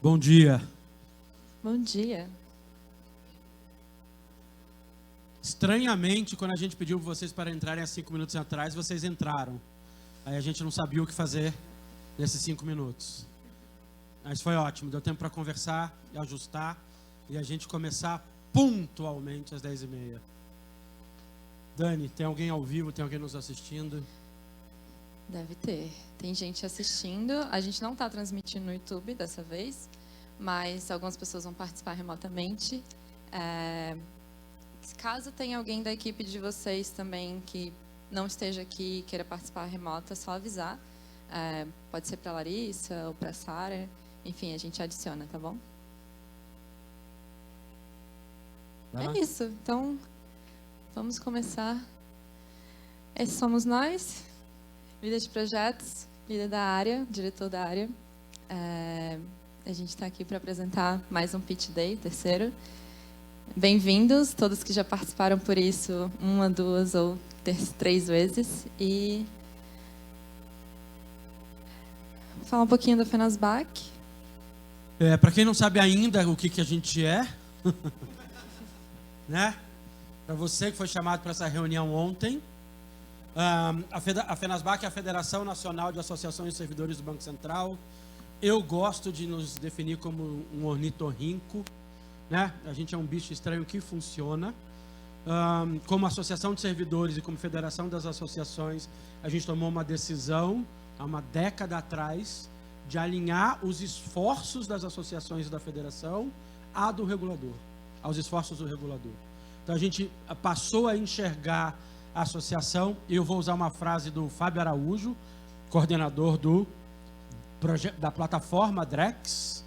Bom dia. Bom dia. Estranhamente, quando a gente pediu vocês para entrarem há 5 minutos atrás, vocês entraram. Aí a gente não sabia o que fazer nesses 5 minutos. Mas foi ótimo, deu tempo para conversar e ajustar e a gente começar pontualmente às 10h30. Dani, tem alguém ao vivo, tem alguém nos assistindo? Deve ter. Tem gente assistindo. A gente não está transmitindo no YouTube dessa vez, mas algumas pessoas vão participar remotamente. Caso tenha alguém da equipe de vocês também que não esteja aqui e queira participar remota, é só avisar. Pode ser para a Larissa ou para a Sara. Enfim, a gente adiciona, tá bom? É isso. Então, vamos começar. Esses somos nós. Líder de projetos, líder da área, diretor da área. A gente está aqui para apresentar mais um Pitch Day, terceiro. Bem-vindos, todos que já participaram por isso 1, 2 ou 3 vezes. E falar um pouquinho da Fenasbac. Para quem não sabe ainda o que a gente é, né? Para você que foi chamado para essa reunião ontem, a Fenasbac é a Federação Nacional de Associações de Servidores do Banco Central. Eu gosto de nos definir como um ornitorrinco, né? A gente é um bicho estranho que funciona. Como associação de servidores e como federação das associações, a gente tomou uma decisão há uma década atrás de alinhar os esforços das associações e da federação do regulador, aos esforços do regulador. Então a gente passou a enxergar a associação, e eu vou usar uma frase do Fábio Araújo, coordenador da plataforma Drex,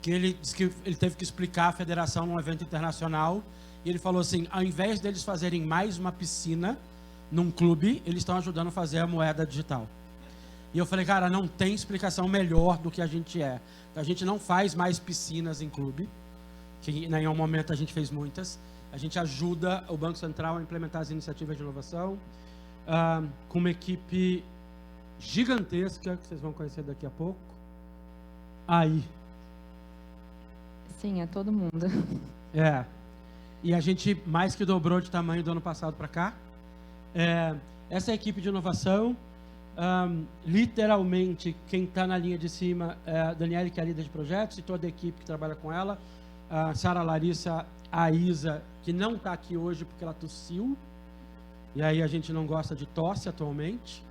que ele disse que ele teve que explicar a federação num evento internacional, e ele falou assim: ao invés deles fazerem mais uma piscina num clube, eles estão ajudando a fazer a moeda digital. E eu falei, cara, não tem explicação melhor do que a gente é. A gente não faz mais piscinas em clube, que em nenhum momento a gente fez muitas. A gente ajuda o Banco Central a implementar as iniciativas de inovação com uma equipe gigantesca, que vocês vão conhecer daqui a pouco. Aí. Sim, é todo mundo. E a gente mais que dobrou de tamanho do ano passado para cá. Essa é a equipe de inovação. Literalmente, quem está na linha de cima é a Daniele, que é a líder de projetos, e toda a equipe que trabalha com ela. A Sara, a Larissa, a Isa, que não está aqui hoje porque ela tossiu. E aí a gente não gosta de tosse atualmente,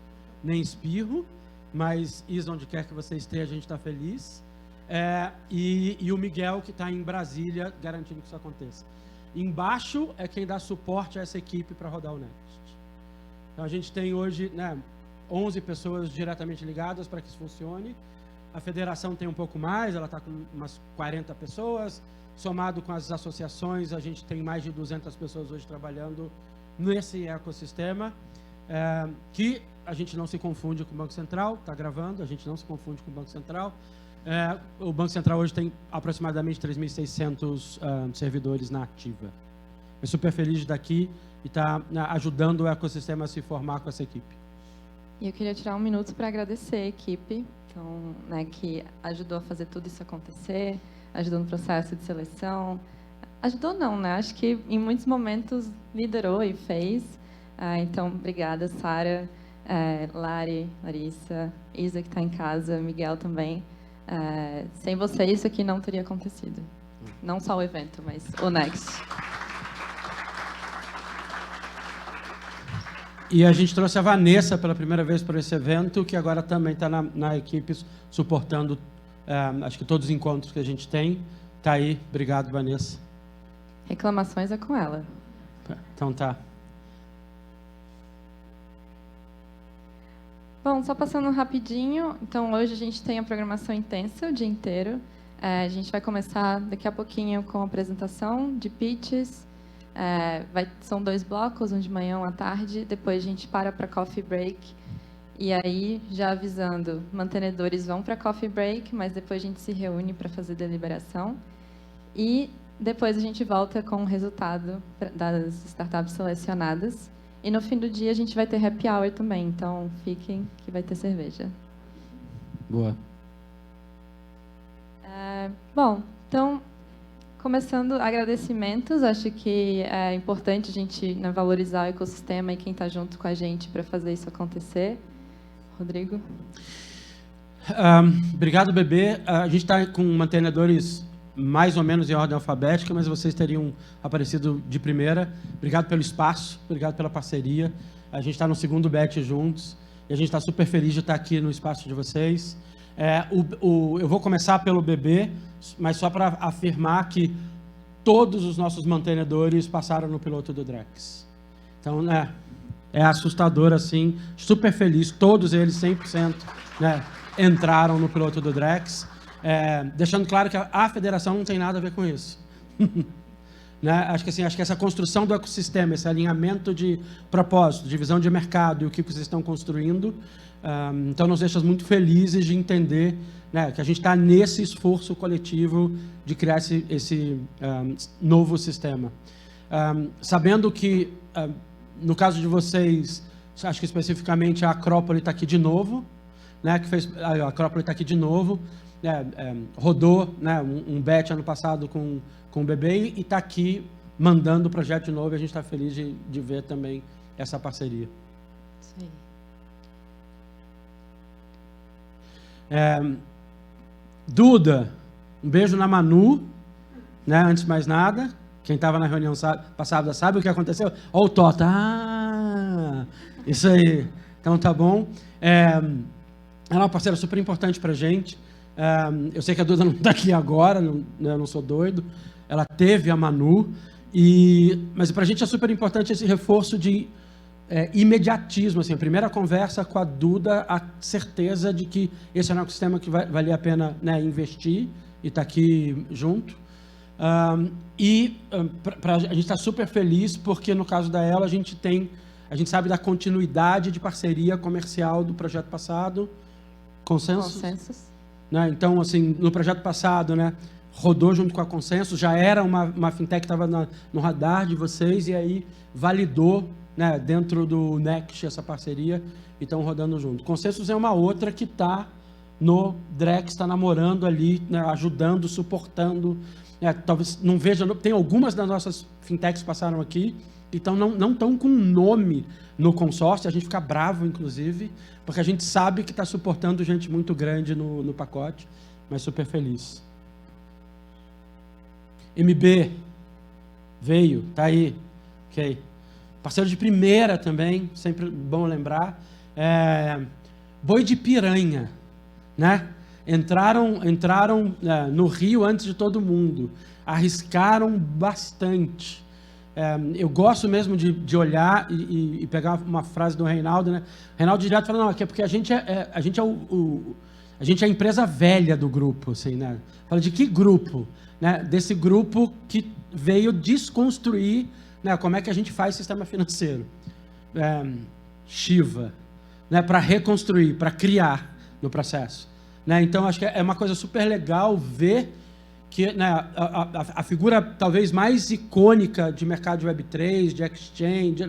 nem espirro. Mas, Isa, onde quer que você esteja, a gente está feliz. e o Miguel, que está em Brasília, garantindo que isso aconteça. Embaixo é quem dá suporte a essa equipe para rodar o Next. Então, a gente tem hoje, né, 11 pessoas diretamente ligadas para que isso funcione. A federação tem um pouco mais, ela está com umas 40 pessoas. Somado com as associações, a gente tem mais de 200 pessoas hoje trabalhando nesse ecossistema, que a gente não se confunde com o Banco Central, está gravando, a gente não se confunde com o Banco Central. O Banco Central hoje tem aproximadamente 3.600 servidores na ativa. Eu super feliz de estar aqui e estar ajudando o ecossistema a se formar com essa equipe. E eu queria tirar um minuto para agradecer a equipe, então, né, que ajudou a fazer tudo isso acontecer, ajudou no processo de seleção. Ajudou não, né? Acho que em muitos momentos liderou e fez. Então, obrigada, Sara, Lari, Larissa, Isa, que está em casa, Miguel também. Sem vocês, isso aqui não teria acontecido. Não só o evento, mas o Next. E a gente trouxe a Vanessa pela primeira vez para esse evento, que agora também está na equipe suportando, acho que todos os encontros que a gente tem. Está aí. Obrigado, Vanessa. Reclamações é com ela. Então tá. Bom, só passando rapidinho. Então, hoje a gente tem a programação intensa o dia inteiro. A gente vai começar daqui a pouquinho com a apresentação de pitches. São 2 blocos, um de manhã e um à tarde. Depois a gente para coffee break. E aí, já avisando, mantenedores vão para coffee break, mas depois a gente se reúne para fazer deliberação. E depois a gente volta com o resultado das startups selecionadas. E no fim do dia a gente vai ter happy hour também, então fiquem que vai ter cerveja. Boa. Bom, então, começando agradecimentos, acho que é importante a gente, né, valorizar o ecossistema e quem está junto com a gente para fazer isso acontecer. Rodrigo? Obrigado, Bebê. A gente está com mantenedores mais ou menos em ordem alfabética, mas vocês teriam aparecido de primeira. Obrigado pelo espaço, obrigado pela parceria. A gente está no segundo batch juntos e a gente está super feliz de estar aqui no espaço de vocês. Eu vou começar pelo Bebê, mas só para afirmar que todos os nossos mantenedores passaram no piloto do Drex. Então, né, é assustador assim, super feliz, todos eles 100%, né, entraram no piloto do Drex. Deixando claro que a federação não tem nada a ver com isso. Né? Acho que essa construção do ecossistema, esse alinhamento de propósito, de visão de mercado e o que vocês estão construindo, então nos deixa muito felizes de entender, né, que a gente está nesse esforço coletivo de criar esse novo sistema. Sabendo que, no caso de vocês, acho que especificamente a Acrópole está aqui de novo, né, a Acrópole está aqui de novo, rodou, né, um batch ano passado com o Bebê e está aqui mandando o projeto de novo e a gente está feliz de ver também essa parceria. Sim. Duda, um beijo na Manu, né, antes de mais nada. Quem estava na reunião passada sabe o que aconteceu? Ó o Tota, isso aí, então tá bom. Ela é uma parceira super importante para a gente. Eu sei que a Duda não está aqui agora, eu não sou doido. Ela teve a Manu, mas para a gente é super importante esse reforço de imediatismo. Assim, a primeira conversa com a Duda, a certeza de que esse é um ecossistema que valia a pena, né, investir e estar aqui junto. A gente está super feliz porque, no caso da Ela, a gente sabe da continuidade de parceria comercial do projeto passado, Consensus. Né? Então, assim, no projeto passado, né, rodou junto com a Consensus, já era uma fintech que estava no radar de vocês e aí validou, né, dentro do Next essa parceria e estão rodando junto. Consensus é uma outra que está no Drex, está namorando ali, né, ajudando, suportando. Talvez não veja, tem algumas das nossas fintechs que passaram aqui, então não estão com nome no consórcio, a gente fica bravo, inclusive, porque a gente sabe que está suportando gente muito grande no pacote, mas super feliz. MB veio, tá aí, ok. Parceiro de primeira também, sempre bom lembrar. Boi de piranha, né? entraram no Rio antes de todo mundo, arriscaram bastante. Eu gosto mesmo de olhar e pegar uma frase do Reinaldo, né? O Reinaldo direto fala, não, é porque a gente é a empresa velha do grupo, assim, né? Fala de que grupo? Né? Desse grupo que veio desconstruir, né, como é que a gente faz sistema financeiro. Shiva, né, para reconstruir, para criar no processo. Né? Então, acho que é uma coisa super legal ver que, né, a figura talvez mais icônica de mercado de Web3, de exchange,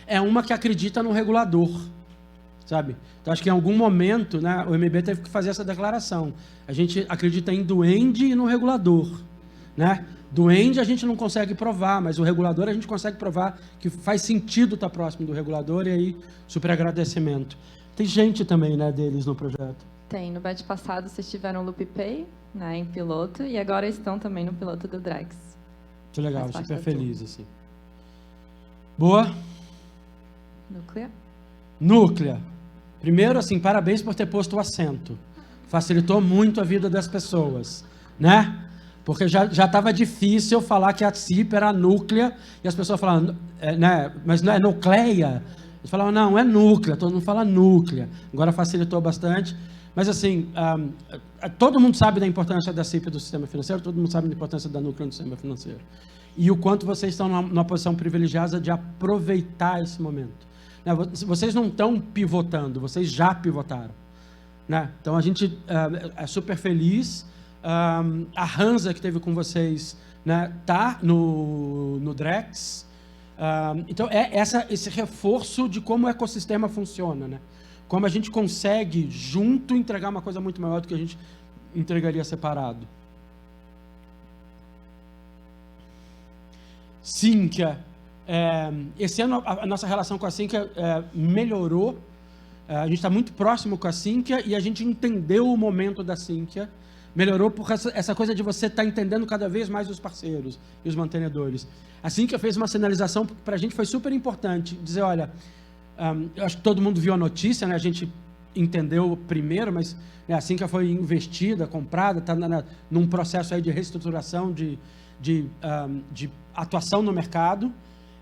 é uma que acredita no regulador, sabe? Então, acho que em algum momento, né, o MB teve que fazer essa declaração. A gente acredita em duende e no regulador, né? Duende a gente não consegue provar, mas o regulador a gente consegue provar que faz sentido estar próximo do regulador, e aí, super agradecimento. Tem gente também, né, deles no projeto. Tem. No batch passado vocês tiveram o LoopPay, né, em piloto, e agora estão também no piloto do Drex. Muito legal, super feliz, assim. Boa. Núclea. Primeiro, assim, parabéns por ter posto o acento. Facilitou muito a vida das pessoas, né? Porque já estava difícil falar que a CIP era a núclea, e as pessoas falavam, né, mas não é nucleia? Eles falavam, não, é núclea, todo mundo fala núclea. Agora facilitou bastante. Mas, assim, todo mundo sabe da importância da CIP do sistema financeiro, todo mundo sabe da importância da núclea no sistema financeiro. E o quanto vocês estão numa posição privilegiada de aproveitar esse momento. Né? Vocês não estão pivotando, vocês já pivotaram. Né? Então, a gente é super feliz. A Hansa, que teve com vocês, né, tá no Drex. Então, esse reforço de como o ecossistema funciona, né? Como a gente consegue, junto, entregar uma coisa muito maior do que a gente entregaria separado. Sinqia. Esse ano, a nossa relação com a Sinqia melhorou. A gente está muito próximo com a Sinqia e a gente entendeu o momento da Sinqia. Melhorou por essa coisa de você estar entendendo cada vez mais os parceiros e os mantenedores. A Sinqia fez uma sinalização que para a gente foi super importante. Dizer, olha... eu acho que todo mundo viu a notícia, né? A gente entendeu primeiro, mas, né, assim que foi investida, comprada, está num processo aí de reestruturação, de atuação no mercado,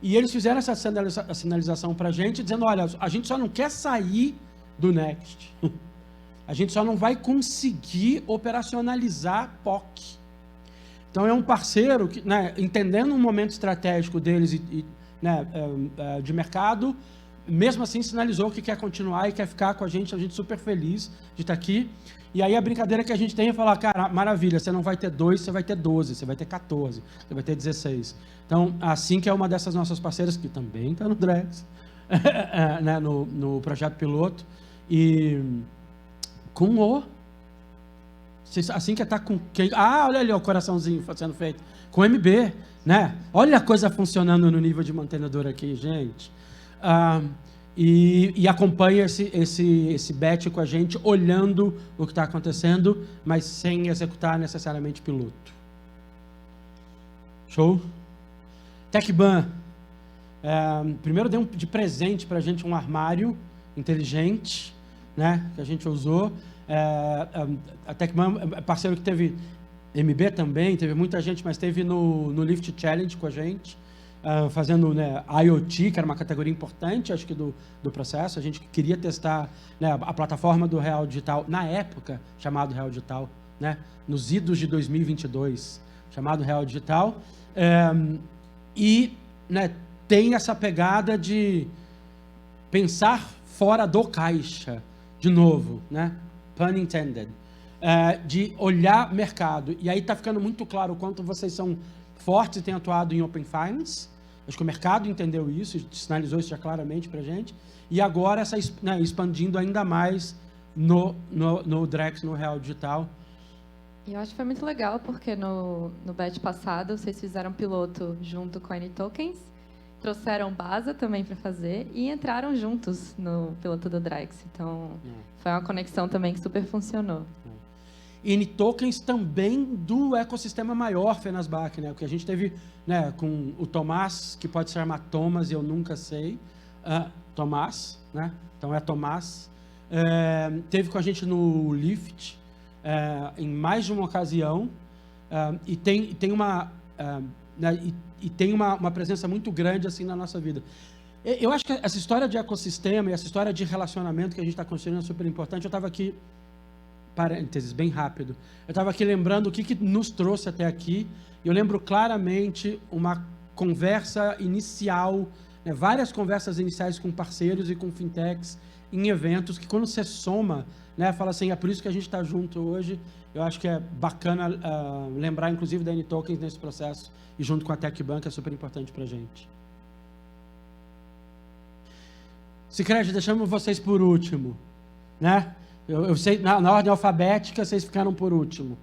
e eles fizeram essa sinalização para a gente, dizendo, olha, a gente só não quer sair do Next, a gente só não vai conseguir operacionalizar POC. Então, é um parceiro que, né, entendendo um momento estratégico deles né, de mercado, mesmo assim sinalizou que quer continuar e quer ficar com a gente super feliz de estar aqui. E aí a brincadeira que a gente tem é falar, cara, maravilha, você não vai ter 2, você vai ter 12, você vai ter 14, você vai ter 16. Então, assim que é uma dessas nossas parceiras, que também está no Drex, né, no projeto piloto, e com o... Assim que está com quem? Ah, olha ali o coraçãozinho sendo feito. Com o MB, né? Olha a coisa funcionando no nível de mantenedor aqui, gente. E acompanha esse bet com a gente, olhando o que está acontecendo, mas sem executar necessariamente piloto. Show? TechBan. Primeiro deu de presente para a gente um armário inteligente, né, que a gente usou. A TechBan é parceiro que teve MB também, teve muita gente, mas teve no Lift Challenge com a gente. Fazendo, né, IoT, que era uma categoria importante, acho que do processo. A gente queria testar, né, a plataforma do Real Digital, na época, chamado Real Digital, né, nos idos de 2022, chamado Real Digital. E, né, tem essa pegada de pensar fora do caixa, de novo, né, pun intended, de olhar mercado. E aí está ficando muito claro o quanto vocês são fortes e têm atuado em Open Finance. Acho que o mercado entendeu isso, sinalizou isso já claramente para a gente. E agora, né, expandindo ainda mais no Drex, no Real Digital. E eu acho que foi muito legal, porque no batch passado, vocês fizeram piloto junto com a N-Tokens, trouxeram Baza também para fazer e entraram juntos no piloto do Drex. Então, foi uma conexão também que super funcionou. N-Tokens também do ecossistema maior, Fenasbac, né? Porque a gente teve, né, com o Tomás, que pode se chamar Thomas, eu nunca sei. Tomás, né? Então é Tomás. Teve com a gente no Lift, em mais de uma ocasião, e tem uma, né, e tem uma presença muito grande assim na nossa vida. Eu acho que essa história de ecossistema e essa história de relacionamento que a gente está construindo é super importante. Eu estava aqui, parênteses, bem rápido, eu estava aqui lembrando o que nos trouxe até aqui, e eu lembro claramente uma conversa inicial, né, várias conversas iniciais com parceiros e com fintechs em eventos, que quando você soma, né, fala assim, é por isso que a gente está junto hoje. Eu acho que é bacana lembrar, inclusive, da N-Tokens nesse processo, e junto com a TecBank é super importante para a gente. Sicredi, deixamos vocês por último, né? Eu sei, na ordem alfabética, vocês ficaram por último.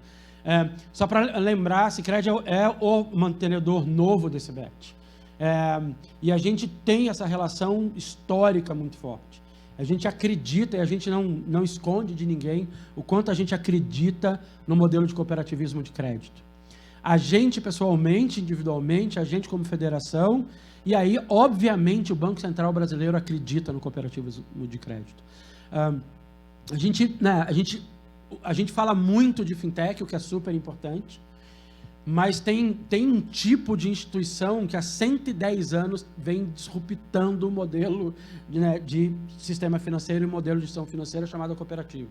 Só para lembrar, Sicredi é o mantenedor novo desse bet. E a gente tem essa relação histórica muito forte. A gente acredita, e a gente não esconde de ninguém, o quanto a gente acredita no modelo de cooperativismo de crédito. A gente, pessoalmente, individualmente, a gente como federação, e aí, obviamente, o Banco Central Brasileiro acredita no cooperativismo de crédito. A gente fala muito de fintech, o que é super importante, mas tem um tipo de instituição que há 110 anos vem disruptando o modelo de sistema financeiro e modelo de gestão financeira chamado cooperativo.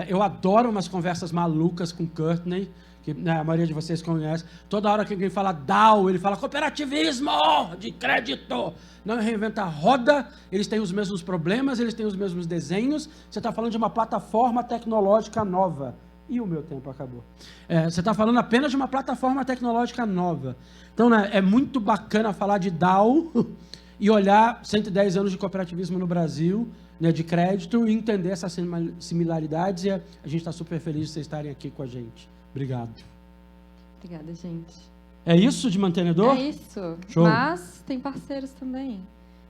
Eu adoro umas conversas malucas com Courtney, que a maioria de vocês conhece. Toda hora que alguém fala DAO, ele fala cooperativismo de crédito. Não reinventa a roda, eles têm os mesmos problemas, eles têm os mesmos desenhos. Você está falando de uma plataforma tecnológica nova. E o meu tempo acabou. Você está falando apenas de uma plataforma tecnológica nova. Então, né, é muito bacana falar de DAO e olhar 110 anos de cooperativismo no Brasil, né, de crédito, e entender essas similaridades. E a gente está super feliz de vocês estarem aqui com a gente. Obrigado. Obrigada, gente. É isso de mantenedor? É isso. Show. Mas tem parceiros também.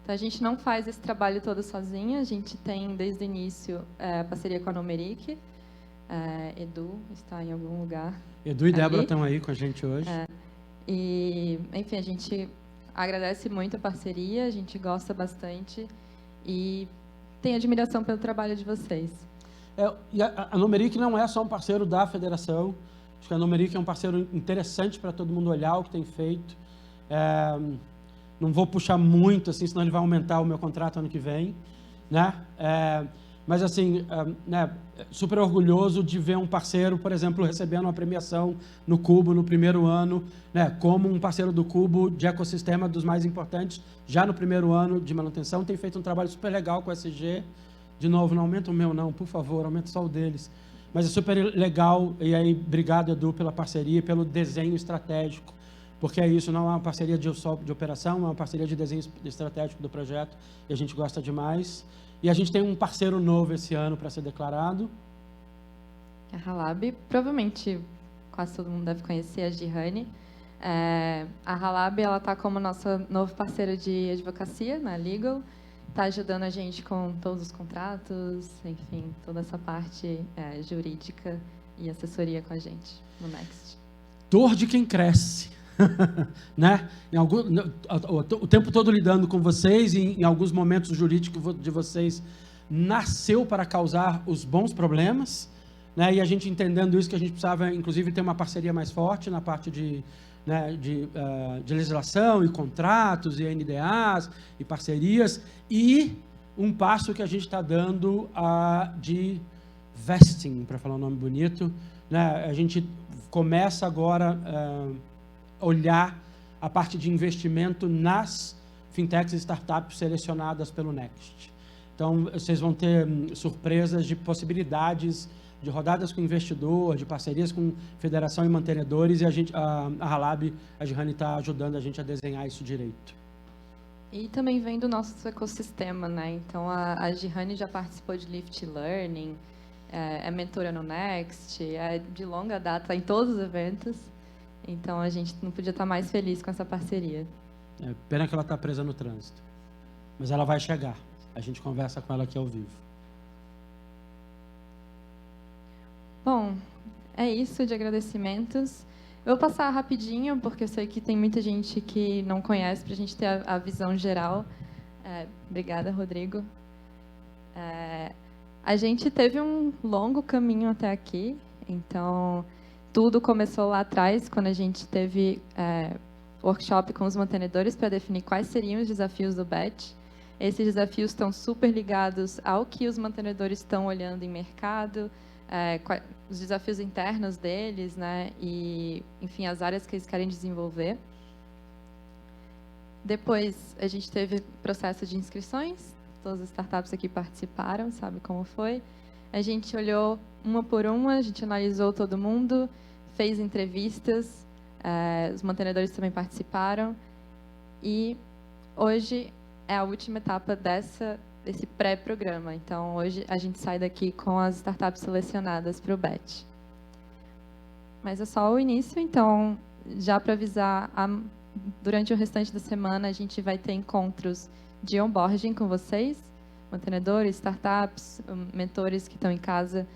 Então, a gente não faz esse trabalho todo sozinha. A gente tem, desde o início, parceria com a Numeric. Edu está em algum lugar. Edu e Débora estão aí com a gente hoje. E, enfim, a gente agradece muito a parceria, a gente gosta bastante e tem admiração pelo trabalho de vocês. E a Numeric não é só um parceiro da federação. Acho que a Numeric é um parceiro interessante para todo mundo olhar o que tem feito. Não vou puxar muito, assim, senão ele vai aumentar o meu contrato ano que vem, né? Mas, assim, super orgulhoso de ver um parceiro, por exemplo, recebendo uma premiação no Cubo no primeiro ano, né, como um parceiro do Cubo de ecossistema dos mais importantes, já no primeiro ano de manutenção. Tem feito um trabalho super legal com o SG. De novo, não aumenta o meu não, por favor, aumenta só o deles. Mas é super legal, e aí, obrigado, Edu, pela parceria, pelo desenho estratégico, porque é isso, não é uma parceria só de operação, é uma parceria de desenho estratégico do projeto, e a gente gosta demais. E a gente tem um parceiro novo esse ano para ser declarado. A Halab, provavelmente quase todo mundo deve conhecer a Gihane. A Halab, ela está como nossa novo parceiro de advocacia na Legal, está ajudando a gente com todos os contratos, enfim, toda essa parte jurídica e assessoria com a gente no Next. Dor de quem cresce. Né? O tempo todo lidando com vocês, e em alguns momentos o jurídico de vocês nasceu para causar os bons problemas, né? E a gente entendendo isso, que a gente precisava inclusive ter uma parceria mais forte na parte de legislação e contratos e NDAs e parcerias, e um passo que a gente está dando de vesting, para falar um nome bonito, né? A gente começa agora olhar a parte de investimento nas fintechs e startups selecionadas pelo Next. Então, vocês vão ter surpresas de possibilidades de rodadas com investidor, de parcerias com federação e mantenedores, e a Halab, a Gihane, está ajudando a gente a desenhar isso direito. E também vem do nosso ecossistema, né? Então, a Gihane já participou de Lift Learning, é mentora no Next, é de longa data em todos os eventos. Então, a gente não podia estar mais feliz com essa parceria. Pena que ela está presa no trânsito. Mas ela vai chegar. A gente conversa com ela aqui ao vivo. Bom, é isso de agradecimentos. Eu vou passar rapidinho, porque eu sei que tem muita gente que não conhece, para a gente ter a visão geral. Obrigada, Rodrigo. A gente teve um longo caminho até aqui. Então, tudo começou lá atrás, quando a gente teve workshop com os mantenedores para definir quais seriam os desafios do BET. Esses desafios estão super ligados ao que os mantenedores estão olhando em mercado, os desafios internos deles, né? E, enfim, as áreas que eles querem desenvolver. Depois, a gente teve processo de inscrições. Todas as startups aqui participaram, sabe como foi? A gente olhou uma por uma, a gente analisou todo mundo, fez entrevistas, os mantenedores também participaram. E hoje é a última etapa desse pré-programa. Então, hoje a gente sai daqui com as startups selecionadas para o BET. Mas é só o início, então, já para avisar, durante o restante da semana, a gente vai ter encontros de onboarding com vocês, mantenedores, startups, mentores que estão em casa,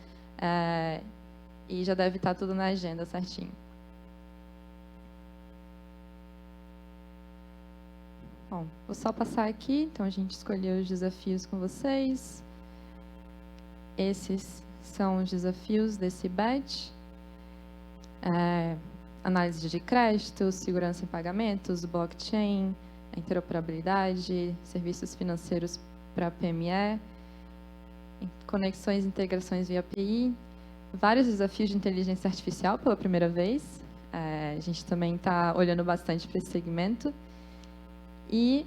e já deve estar tudo na agenda certinho. Bom, vou só passar aqui. Então, a gente escolheu os desafios com vocês. Esses são os desafios desse BET. Análise de crédito, segurança em pagamentos, blockchain, interoperabilidade, serviços financeiros para PME, conexões e integrações via API, vários desafios de inteligência artificial pela primeira vez. A gente também está olhando bastante para esse segmento. E,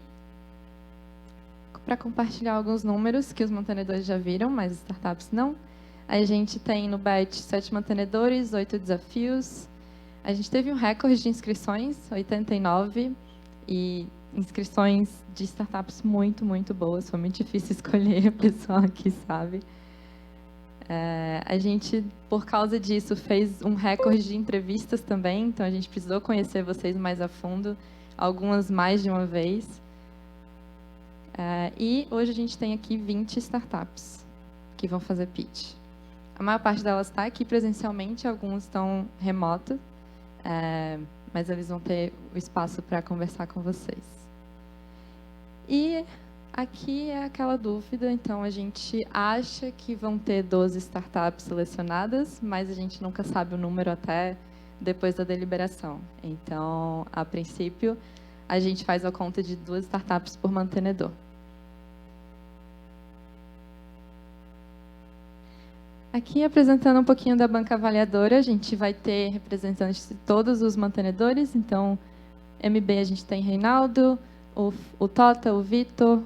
para compartilhar alguns números que os mantenedores já viram, mas startups não, a gente tem no BET 7 mantenedores, 8 desafios. A gente teve um recorde de inscrições, 89, e inscrições de startups muito, muito boas. Foi muito difícil escolher a pessoa que sabe. A gente, por causa disso, fez um recorde de entrevistas também, então a gente precisou conhecer vocês mais a fundo, algumas mais de uma vez. E hoje a gente tem aqui 20 startups que vão fazer pitch. A maior parte delas está aqui presencialmente, alguns estão remoto, mas eles vão ter o espaço para conversar com vocês. E aqui é aquela dúvida, então a gente acha que vão ter 12 startups selecionadas, mas a gente nunca sabe o número até depois da deliberação. Então, a princípio, a gente faz a conta de 2 startups por mantenedor. Aqui, apresentando um pouquinho da banca avaliadora, a gente vai ter representantes de todos os mantenedores. Então, MB a gente tem Reinaldo, o Tota, o Vitor.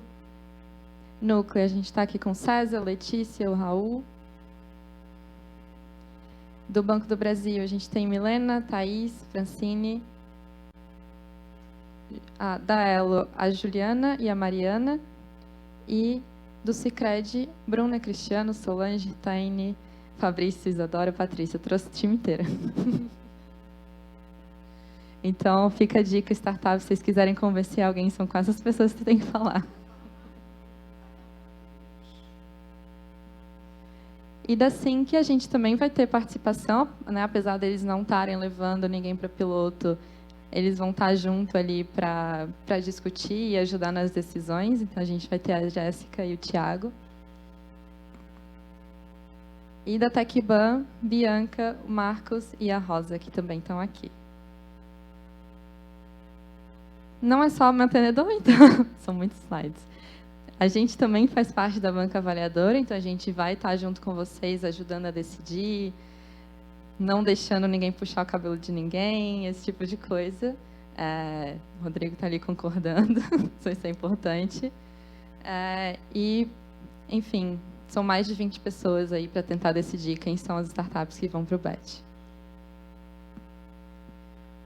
Núcleo, a gente está aqui com o César, Letícia, o Raul. Do Banco do Brasil, a gente tem Milena, Thaís, Francine. Da Elo, a Juliana e a Mariana. E do Sicredi, Bruna, Cristiano, Solange, Taine, Fabrício, Isadora, Patrícia. Eu trouxe o time inteiro. Então, fica a dica, startup, se vocês quiserem convencer alguém, são com essas pessoas que tem que falar. E da Sync a gente também vai ter participação, né? Apesar deles não estarem levando ninguém para piloto, eles vão estar junto ali para discutir e ajudar nas decisões. Então, a gente vai ter a Jéssica e o Thiago. E da TecBan, Bianca, o Marcos e a Rosa, que também estão aqui. Não é só mantenedor, então, são muitos slides. A gente também faz parte da banca avaliadora, então a gente vai estar junto com vocês, ajudando a decidir, não deixando ninguém puxar o cabelo de ninguém, esse tipo de coisa. O Rodrigo está ali concordando, isso é importante. E, enfim, são mais de 20 pessoas aí para tentar decidir quem são as startups que vão para o BET.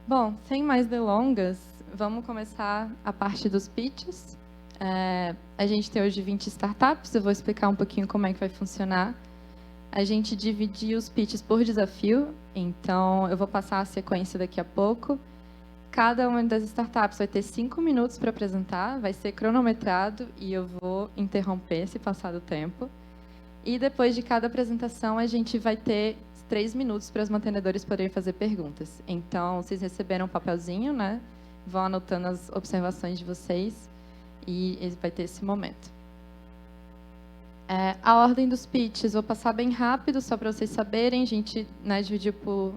Bom, sem mais delongas, vamos começar a parte dos pitches. A gente tem hoje 20 startups, eu vou explicar um pouquinho como é que vai funcionar. A gente dividiu os pitches por desafio, então eu vou passar a sequência daqui a pouco. Cada uma das startups vai ter 5 minutos para apresentar, vai ser cronometrado e eu vou interromper se passar do tempo. E depois de cada apresentação, a gente vai ter 3 minutos para os mantenedores poderem fazer perguntas. Então, vocês receberam um papelzinho, né? Vão anotando as observações de vocês. E vai ter esse momento. A ordem dos pitches, vou passar bem rápido, só para vocês saberem. A gente, né, dividiu por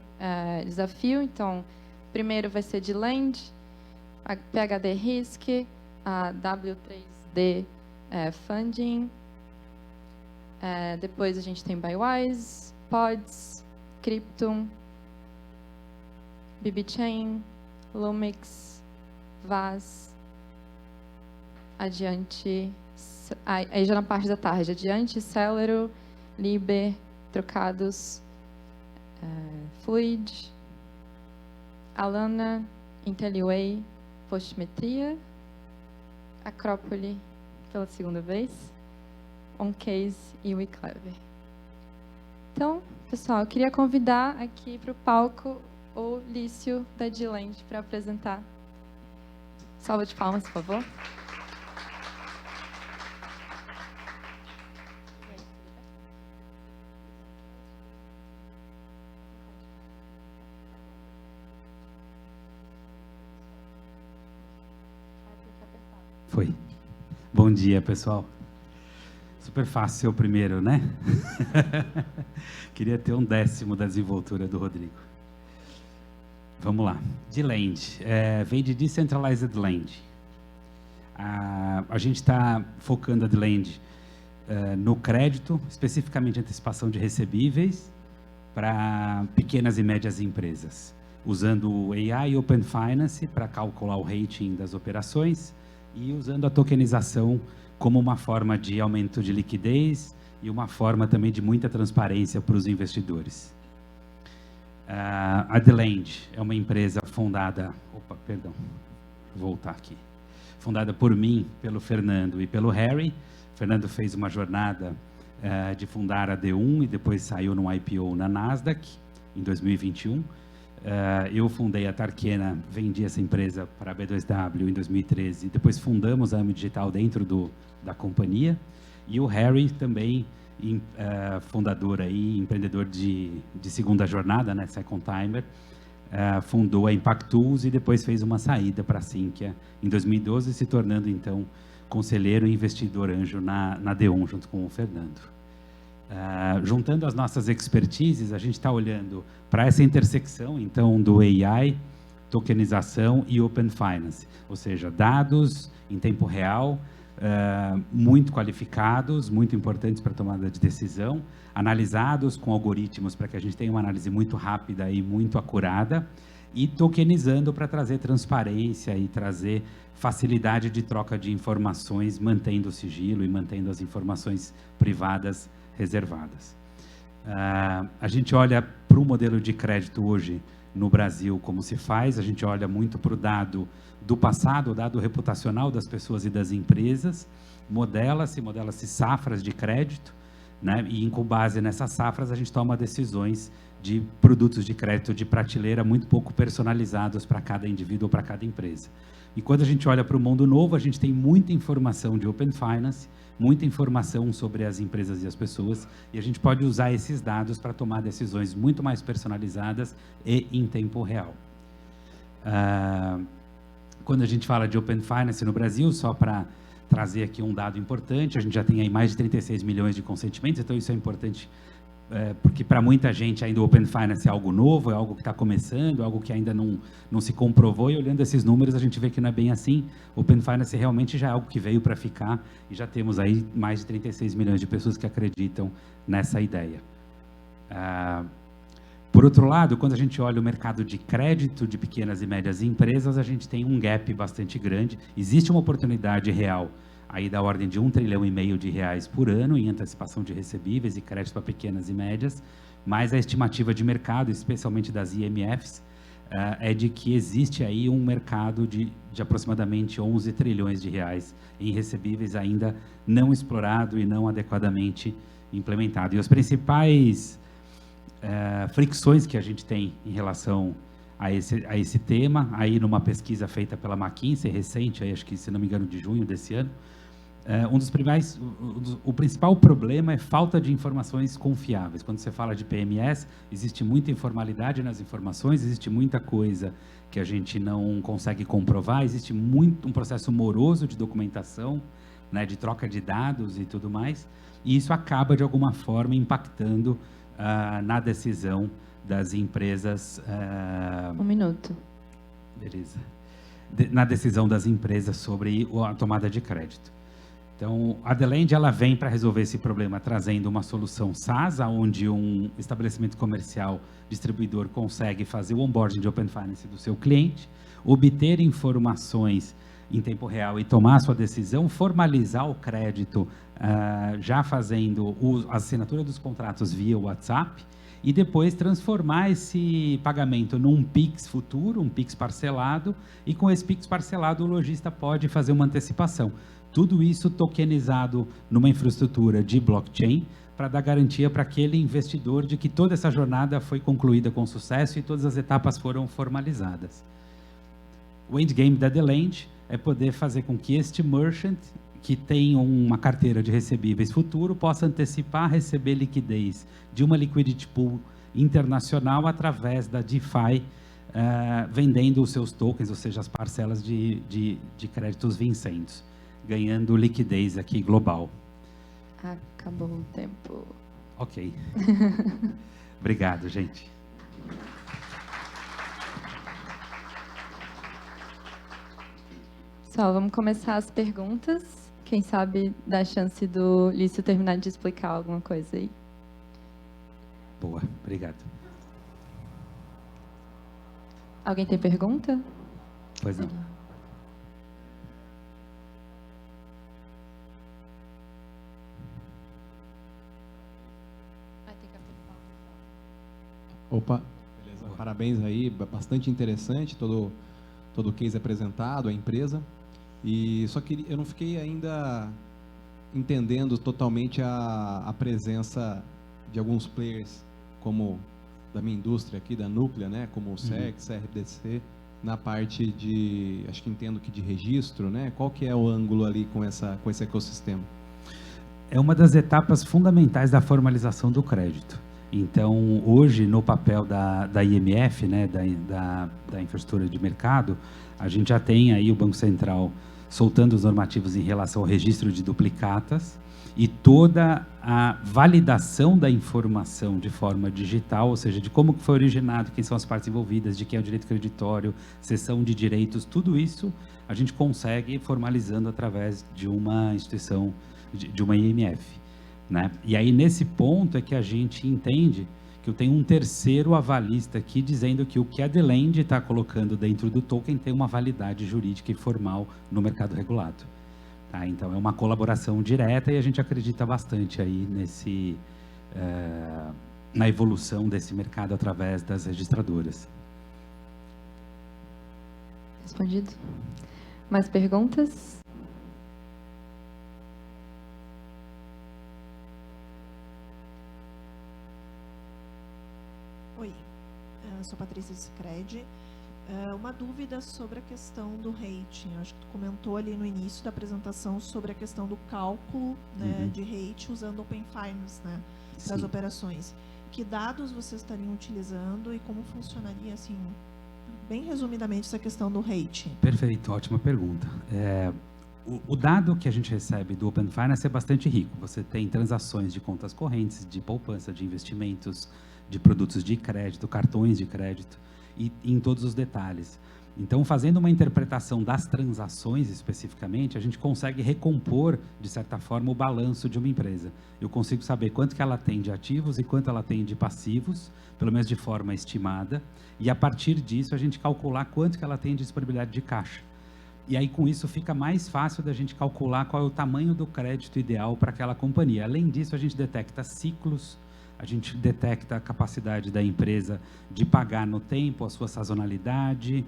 desafio. Então, primeiro vai ser de Land, a PhD Risk, a W3D Funding. Depois a gente tem Bywise, Pods, Cryptum, BBChain, Lumix, Vaz, adiante, aí já na parte da tarde, adiante, Celero, Liber, Trocados, Fluid, Alana, Inteliway, Postmetria, Acrópole pela segunda vez, OnCase e WeClever. Então, pessoal, eu queria convidar aqui para o palco o Lício da D-Land para apresentar. Salva de palmas, por favor. Foi. Bom dia, pessoal. Super fácil ser o primeiro, né? Queria ter 1/10 da desenvoltura do Rodrigo. Vamos lá. D-Land. Vem de Decentralized Land. A gente está focando a D-Land no crédito, especificamente antecipação de recebíveis para pequenas e médias empresas, usando o AI e Open Finance para calcular o rating das operações e usando a tokenização como uma forma de aumento de liquidez e uma forma também de muita transparência para os investidores. A D-Land é uma empresa fundada... Opa, perdão, vou voltar aqui. Fundada por mim, pelo Fernando e pelo Harry. O Fernando fez uma jornada de fundar a D1 e depois saiu num IPO na Nasdaq, em 2021. Eu fundei a Tarkena, vendi essa empresa para a B2W em 2013. Depois fundamos a Ame Digital dentro da companhia. E o Harry também, fundador aí, empreendedor de segunda jornada, né, Second Timer, fundou a Impact Tools e depois fez uma saída para a Sinqia em 2012, se tornando então conselheiro e investidor anjo na D1 junto com o Fernando. Juntando as nossas expertises, a gente está olhando para essa intersecção, então, do AI, tokenização e Open Finance, ou seja, dados em tempo real, muito qualificados, muito importantes para a tomada de decisão, analisados com algoritmos para que a gente tenha uma análise muito rápida e muito acurada, e tokenizando para trazer transparência e trazer facilidade de troca de informações, mantendo o sigilo e mantendo as informações privadas reservadas. A gente olha para o modelo de crédito hoje no Brasil, como se faz, a gente olha muito para o dado do passado, o dado reputacional das pessoas e das empresas, modela-se safras de crédito, né? E com base nessas safras a gente toma decisões de produtos de crédito de prateleira muito pouco personalizados para cada indivíduo ou para cada empresa. E quando a gente olha para o mundo novo, a gente tem muita informação de Open Finance, muita informação sobre as empresas e as pessoas, e a gente pode usar esses dados para tomar decisões muito mais personalizadas e em tempo real. Quando a gente fala de Open Finance no Brasil, só para trazer aqui um dado importante, a gente já tem aí mais de 36 milhões de consentimentos, então isso é importante porque para muita gente ainda o Open Finance é algo novo, é algo que está começando, é algo que ainda não se comprovou, e olhando esses números a gente vê que não é bem assim. O Open Finance realmente já é algo que veio para ficar, e já temos aí mais de 36 milhões de pessoas que acreditam nessa ideia. Por outro lado, quando a gente olha o mercado de crédito de pequenas e médias empresas, a gente tem um gap bastante grande. Existe uma oportunidade real aí da ordem de R$1,5 trilhão por ano em antecipação de recebíveis e crédito para pequenas e médias, mas a estimativa de mercado, especialmente das IMFs, é de que existe aí um mercado de aproximadamente R$11 trilhões em recebíveis ainda não explorado e não adequadamente implementado. E as principais fricções que a gente tem em relação a esse tema, aí numa pesquisa feita pela McKinsey, recente, aí acho que, se não me engano, de junho desse ano, o principal problema é falta de informações confiáveis. Quando você fala de PMS, existe muita informalidade nas informações, existe muita coisa que a gente não consegue comprovar, existe um processo moroso de documentação né, de troca de dados e tudo mais, e isso acaba, de alguma forma, impactando na decisão das empresas... Um minuto. Beleza. Na decisão das empresas sobre a tomada de crédito. Então, a The Lend, ela vem para resolver esse problema, trazendo uma solução SaaS, onde um estabelecimento comercial distribuidor consegue fazer o onboarding de Open Finance do seu cliente, obter informações em tempo real e tomar a sua decisão, formalizar o crédito, já fazendo a assinatura dos contratos via WhatsApp, e depois transformar esse pagamento num Pix futuro, um Pix parcelado, e com esse Pix parcelado o lojista pode fazer uma antecipação. Tudo isso tokenizado numa infraestrutura de blockchain, para dar garantia para aquele investidor de que toda essa jornada foi concluída com sucesso e todas as etapas foram formalizadas. O endgame da The Lend é poder fazer com que este merchant, que tem uma carteira de recebíveis futuro, possa antecipar, receber liquidez de uma liquidity pool internacional através da DeFi, vendendo os seus tokens, ou seja, as parcelas de créditos vincendos, ganhando liquidez aqui global. Acabou o tempo. Ok. Obrigado, gente. Pessoal, vamos começar as perguntas. Quem sabe dá a chance do Lício terminar de explicar alguma coisa aí. Boa, obrigado. Alguém tem pergunta? Pois não. Opa, beleza. Parabéns aí, bastante interessante todo o case apresentado, a empresa. E só que eu não fiquei ainda entendendo totalmente a presença de alguns players, como da minha indústria aqui, da Núclea, né, como o SEC, CRDC, na parte de, acho que entendo que de registro, né? Qual que é o ângulo ali com esse ecossistema? É uma das etapas fundamentais da formalização do crédito. Então, hoje, no papel da IMF, né, da infraestrutura de mercado, a gente já tem aí o Banco Central soltando os normativos em relação ao registro de duplicatas e toda a validação da informação de forma digital, ou seja, de como foi originado, quem são as partes envolvidas, de quem é o direito creditório, cessão de direitos, tudo isso a gente consegue formalizando através de uma instituição, de uma IMF, né? E aí, nesse ponto, é que a gente entende que eu tenho um terceiro avalista aqui dizendo que o que a The Lend está colocando dentro do token tem uma validade jurídica e formal no mercado regulado. Tá? Então, é uma colaboração direta e a gente acredita bastante aí na evolução desse mercado através das registradoras. Respondido. Mais perguntas? Oi, eu sou Patrícia Sicredi. Uma dúvida sobre a questão do rating. Acho que tu comentou ali no início da apresentação sobre a questão do cálculo, né, de rate usando Open Finance, né, para as operações. Que dados vocês estariam utilizando e como funcionaria, assim, bem resumidamente, essa questão do rating? Perfeito, ótima pergunta. O dado que a gente recebe do Open Finance é bastante rico. Você tem transações de contas correntes, de poupança, de investimentos, de produtos de crédito, cartões de crédito, e em todos os detalhes. Então, fazendo uma interpretação das transações especificamente, a gente consegue recompor, de certa forma, o balanço de uma empresa. Eu consigo saber quanto que ela tem de ativos e quanto ela tem de passivos, pelo menos de forma estimada, e a partir disso a gente calcular quanto que ela tem de disponibilidade de caixa. E aí, com isso, fica mais fácil da gente calcular qual é o tamanho do crédito ideal para aquela companhia. Além disso, a gente detecta ciclos, a gente detecta a capacidade da empresa de pagar no tempo, a sua sazonalidade,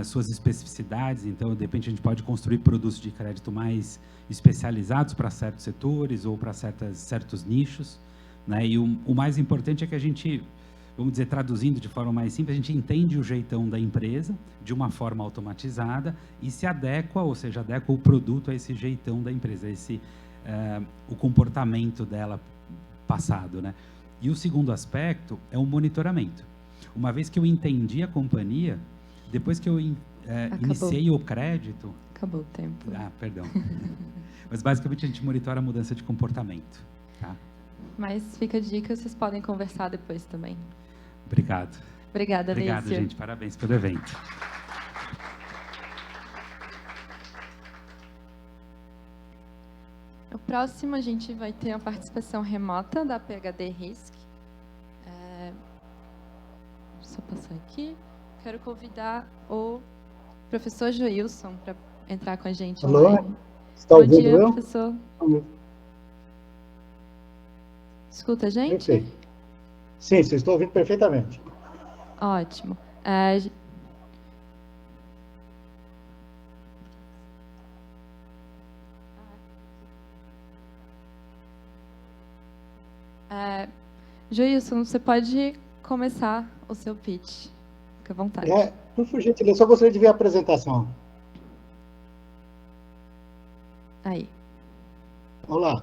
suas especificidades. Então, de repente, a gente pode construir produtos de crédito mais especializados para certos setores ou para certos nichos, né? E o mais importante é que a gente, vamos dizer, traduzindo de forma mais simples, a gente entende o jeitão da empresa de uma forma automatizada e se adequa, ou seja, adequa o produto a esse jeitão da empresa, o comportamento dela passado, né? E o segundo aspecto é o monitoramento. Uma vez que eu entendi a companhia, depois que eu iniciei o crédito, acabou o tempo. Ah, perdão. Mas basicamente a gente monitora a mudança de comportamento. Tá? Mas fica a dica, vocês podem conversar depois também. Obrigado. Obrigada, Obrigado, Lício. gente. Parabéns pelo evento. No próximo, a gente vai ter a participação remota da PhD RISC. Só passar aqui. Quero convidar o professor Joilson para entrar com a gente. Alô? Online. Está Bom ouvindo dia, eu? professor. Escuta a gente? Perfeito. Sim, vocês estão ouvindo perfeitamente. Ótimo. Joilson, você pode começar o seu pitch. Fique à vontade. Por gentileza, eu só gostaria de ver a apresentação. Aí. Olá,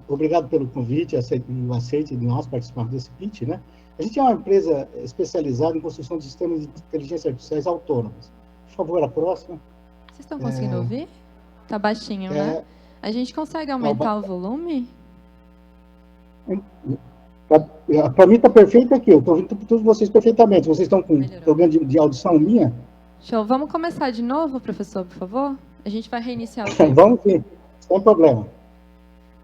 obrigado pelo convite, o aceite de nós participarmos desse pitch, né? A gente é uma empresa especializada em construção de sistemas de inteligência artificiais autônomos. Por favor, a próxima. Vocês estão conseguindo ouvir? Tá baixinho, né? A gente consegue aumentar o volume? Para mim está perfeito aqui, eu estou ouvindo todos vocês perfeitamente. Vocês estão com problema de audição minha? Show. Vamos começar de novo, professor, por favor? A gente vai reiniciar o tempo. Vamos sim, sem problema.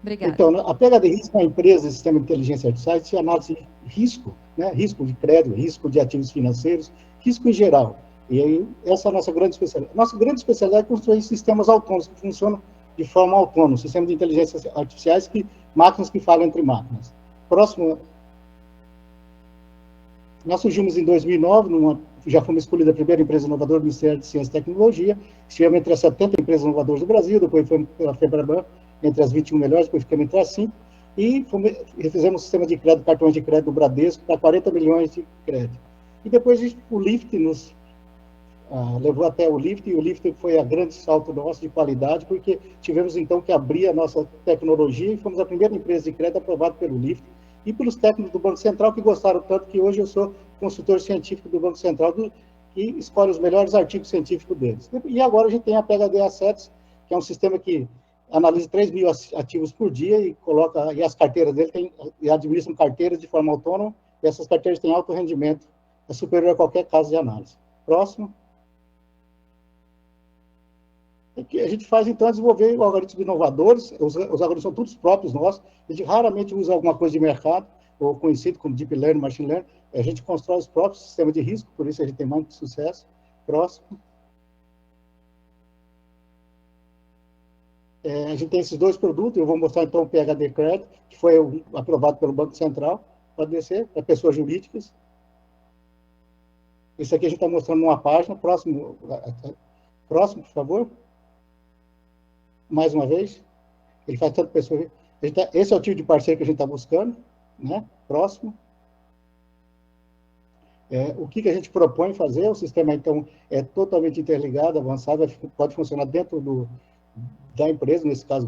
Obrigada. Então, a PhD RISC é uma empresa de sistema de inteligência artificial de análise de risco, né? Risco de crédito, risco de ativos financeiros, risco em geral. E aí, essa é a nossa grande especialidade. Nossa grande especialidade é construir sistemas autônomos que funcionam de forma autônoma, sistemas de inteligência artificiais, máquinas que falam entre máquinas. Próximo. Nós surgimos em 2009, já fomos escolhida a primeira empresa inovadora do Ministério de Ciência e Tecnologia, estivemos entre as 70 empresas inovadoras do Brasil, depois fomos pela FEBRABAN, entre as 21 melhores, depois ficamos entre as 5, e fizemos um sistema de crédito, cartões de crédito do Bradesco, para 40 milhões de crédito. E depois o Lift nos levou até o Lift, e o Lift foi a grande salto nosso de qualidade, porque tivemos então que abrir a nossa tecnologia, e fomos a primeira empresa de crédito aprovada pelo Lift, e pelos técnicos do Banco Central, que gostaram tanto que hoje eu sou consultor científico do Banco Central, que escolhe os melhores artigos científicos deles. E agora a gente tem a PhD Assets, que é um sistema que analisa 3 mil ativos por dia e as carteiras dele administram carteiras de forma autônoma, e essas carteiras têm alto rendimento, é superior a qualquer caso de análise. Próximo. O que a gente faz, então, é desenvolver algoritmos inovadores, os algoritmos são todos próprios nossos, a gente raramente usa alguma coisa de mercado, ou conhecido como Deep Learning, Machine Learning, a gente constrói os próprios sistemas de risco, por isso a gente tem muito sucesso. Próximo. A gente tem esses dois produtos, eu vou mostrar então o PhD Credit, que foi aprovado pelo Banco Central, pode descer, para pessoas jurídicas. Isso aqui a gente está mostrando numa página, próximo, por favor. Mais uma vez, ele faz tanto pessoas. Esse é o tipo de parceiro que a gente está buscando, né? Próximo. O que a gente propõe fazer? O sistema, então, é totalmente interligado, avançado, pode funcionar dentro da empresa, nesse caso,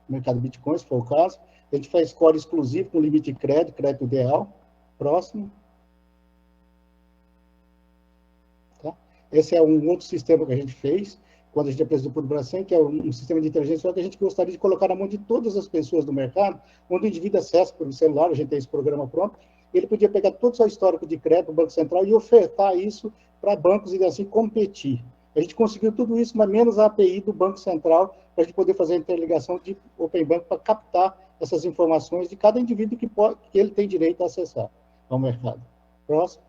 mercado Bitcoin, se for o caso. A gente faz score exclusivo com limite de crédito ideal. Próximo. Tá? Esse é um outro sistema que a gente fez, quando a gente apresentou para o Bracen, que é um sistema de inteligência que a gente gostaria de colocar na mão de todas as pessoas do mercado, onde o indivíduo acessa pelo celular, a gente tem esse programa pronto, ele podia pegar todo o seu histórico de crédito do Banco Central e ofertar isso para bancos e assim competir. A gente conseguiu tudo isso, mas menos a API do Banco Central, para a gente poder fazer a interligação de Open Bank para captar essas informações de cada indivíduo que ele tem direito a acessar ao mercado. Próximo.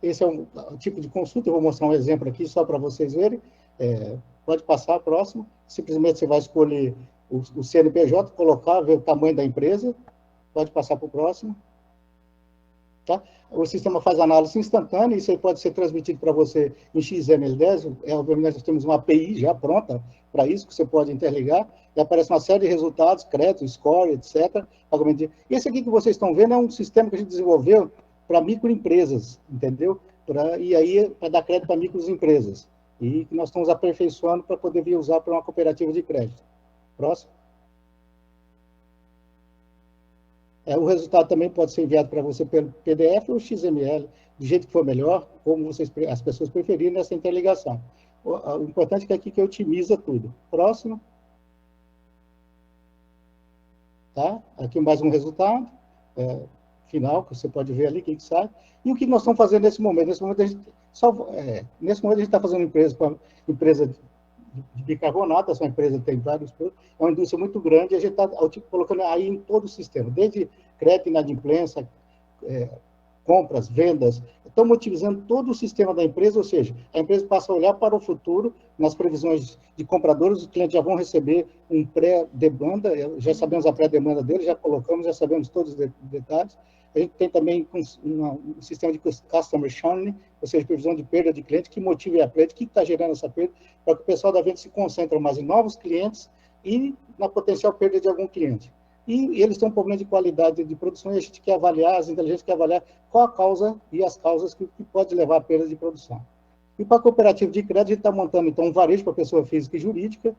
Esse é um tipo de consulta, eu vou mostrar um exemplo aqui só para vocês verem. Pode passar, próximo. Simplesmente você vai escolher o CNPJ, colocar, ver o tamanho da empresa. Pode passar para o próximo. Tá? O sistema faz análise instantânea, isso aí pode ser transmitido para você em XML10. Obviamente, nós temos uma API já pronta para isso, que você pode interligar, e aparece uma série de resultados, crédito, score, etc. E esse aqui que vocês estão vendo é um sistema que a gente desenvolveu para microempresas, entendeu? E aí, para dar crédito para microempresas. E que nós estamos aperfeiçoando para poder vir usar para uma cooperativa de crédito. Próximo. O resultado também pode ser enviado para você pelo PDF ou XML, do jeito que for melhor, como as pessoas preferirem nessa interligação. O importante é que aqui que otimiza tudo. Próximo. Tá? Aqui mais um resultado final, que você pode ver ali, que sai. E o que nós estamos fazendo nesse momento? Nesse momento a gente está fazendo empresa de bicarbonato, essa empresa tem vários produtos, é uma indústria muito grande, e a gente está colocando aí em todo o sistema, desde crédito, inadimplência, compras, vendas, estamos otimizando todo o sistema da empresa, ou seja, a empresa passa a olhar para o futuro, nas previsões de compradores, os clientes já vão receber um pré-demanda, já sabemos a pré-demanda deles, já colocamos, já sabemos todos os detalhes. A gente tem também um sistema de customer churn, ou seja, previsão de perda de cliente, que motive a cliente, que está gerando essa perda, para que o pessoal da venda se concentre mais em novos clientes e na potencial perda de algum cliente. E eles têm um problema de qualidade de produção, e a gente quer avaliar, as inteligências quer avaliar qual a causa e as causas que pode levar à perda de produção. E para a cooperativa de crédito, a gente está montando, então, um varejo para pessoa física e jurídica.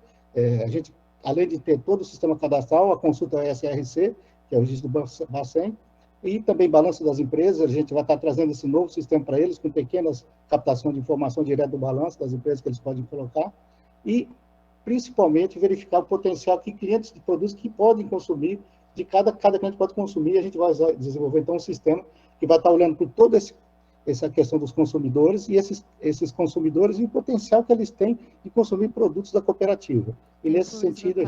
A gente, além de ter todo o sistema cadastral, a consulta SRC, que é o registro do Bacen, e também balanço das empresas, a gente vai estar trazendo esse novo sistema para eles, com pequenas captações de informação direto do balanço das empresas que eles podem colocar, e principalmente verificar o potencial que clientes de produtos que podem consumir, de cada cliente pode consumir, a gente vai desenvolver então um sistema que vai estar olhando por toda essa questão dos consumidores e esses consumidores e o potencial que eles têm de consumir produtos da cooperativa. E nesse sentido...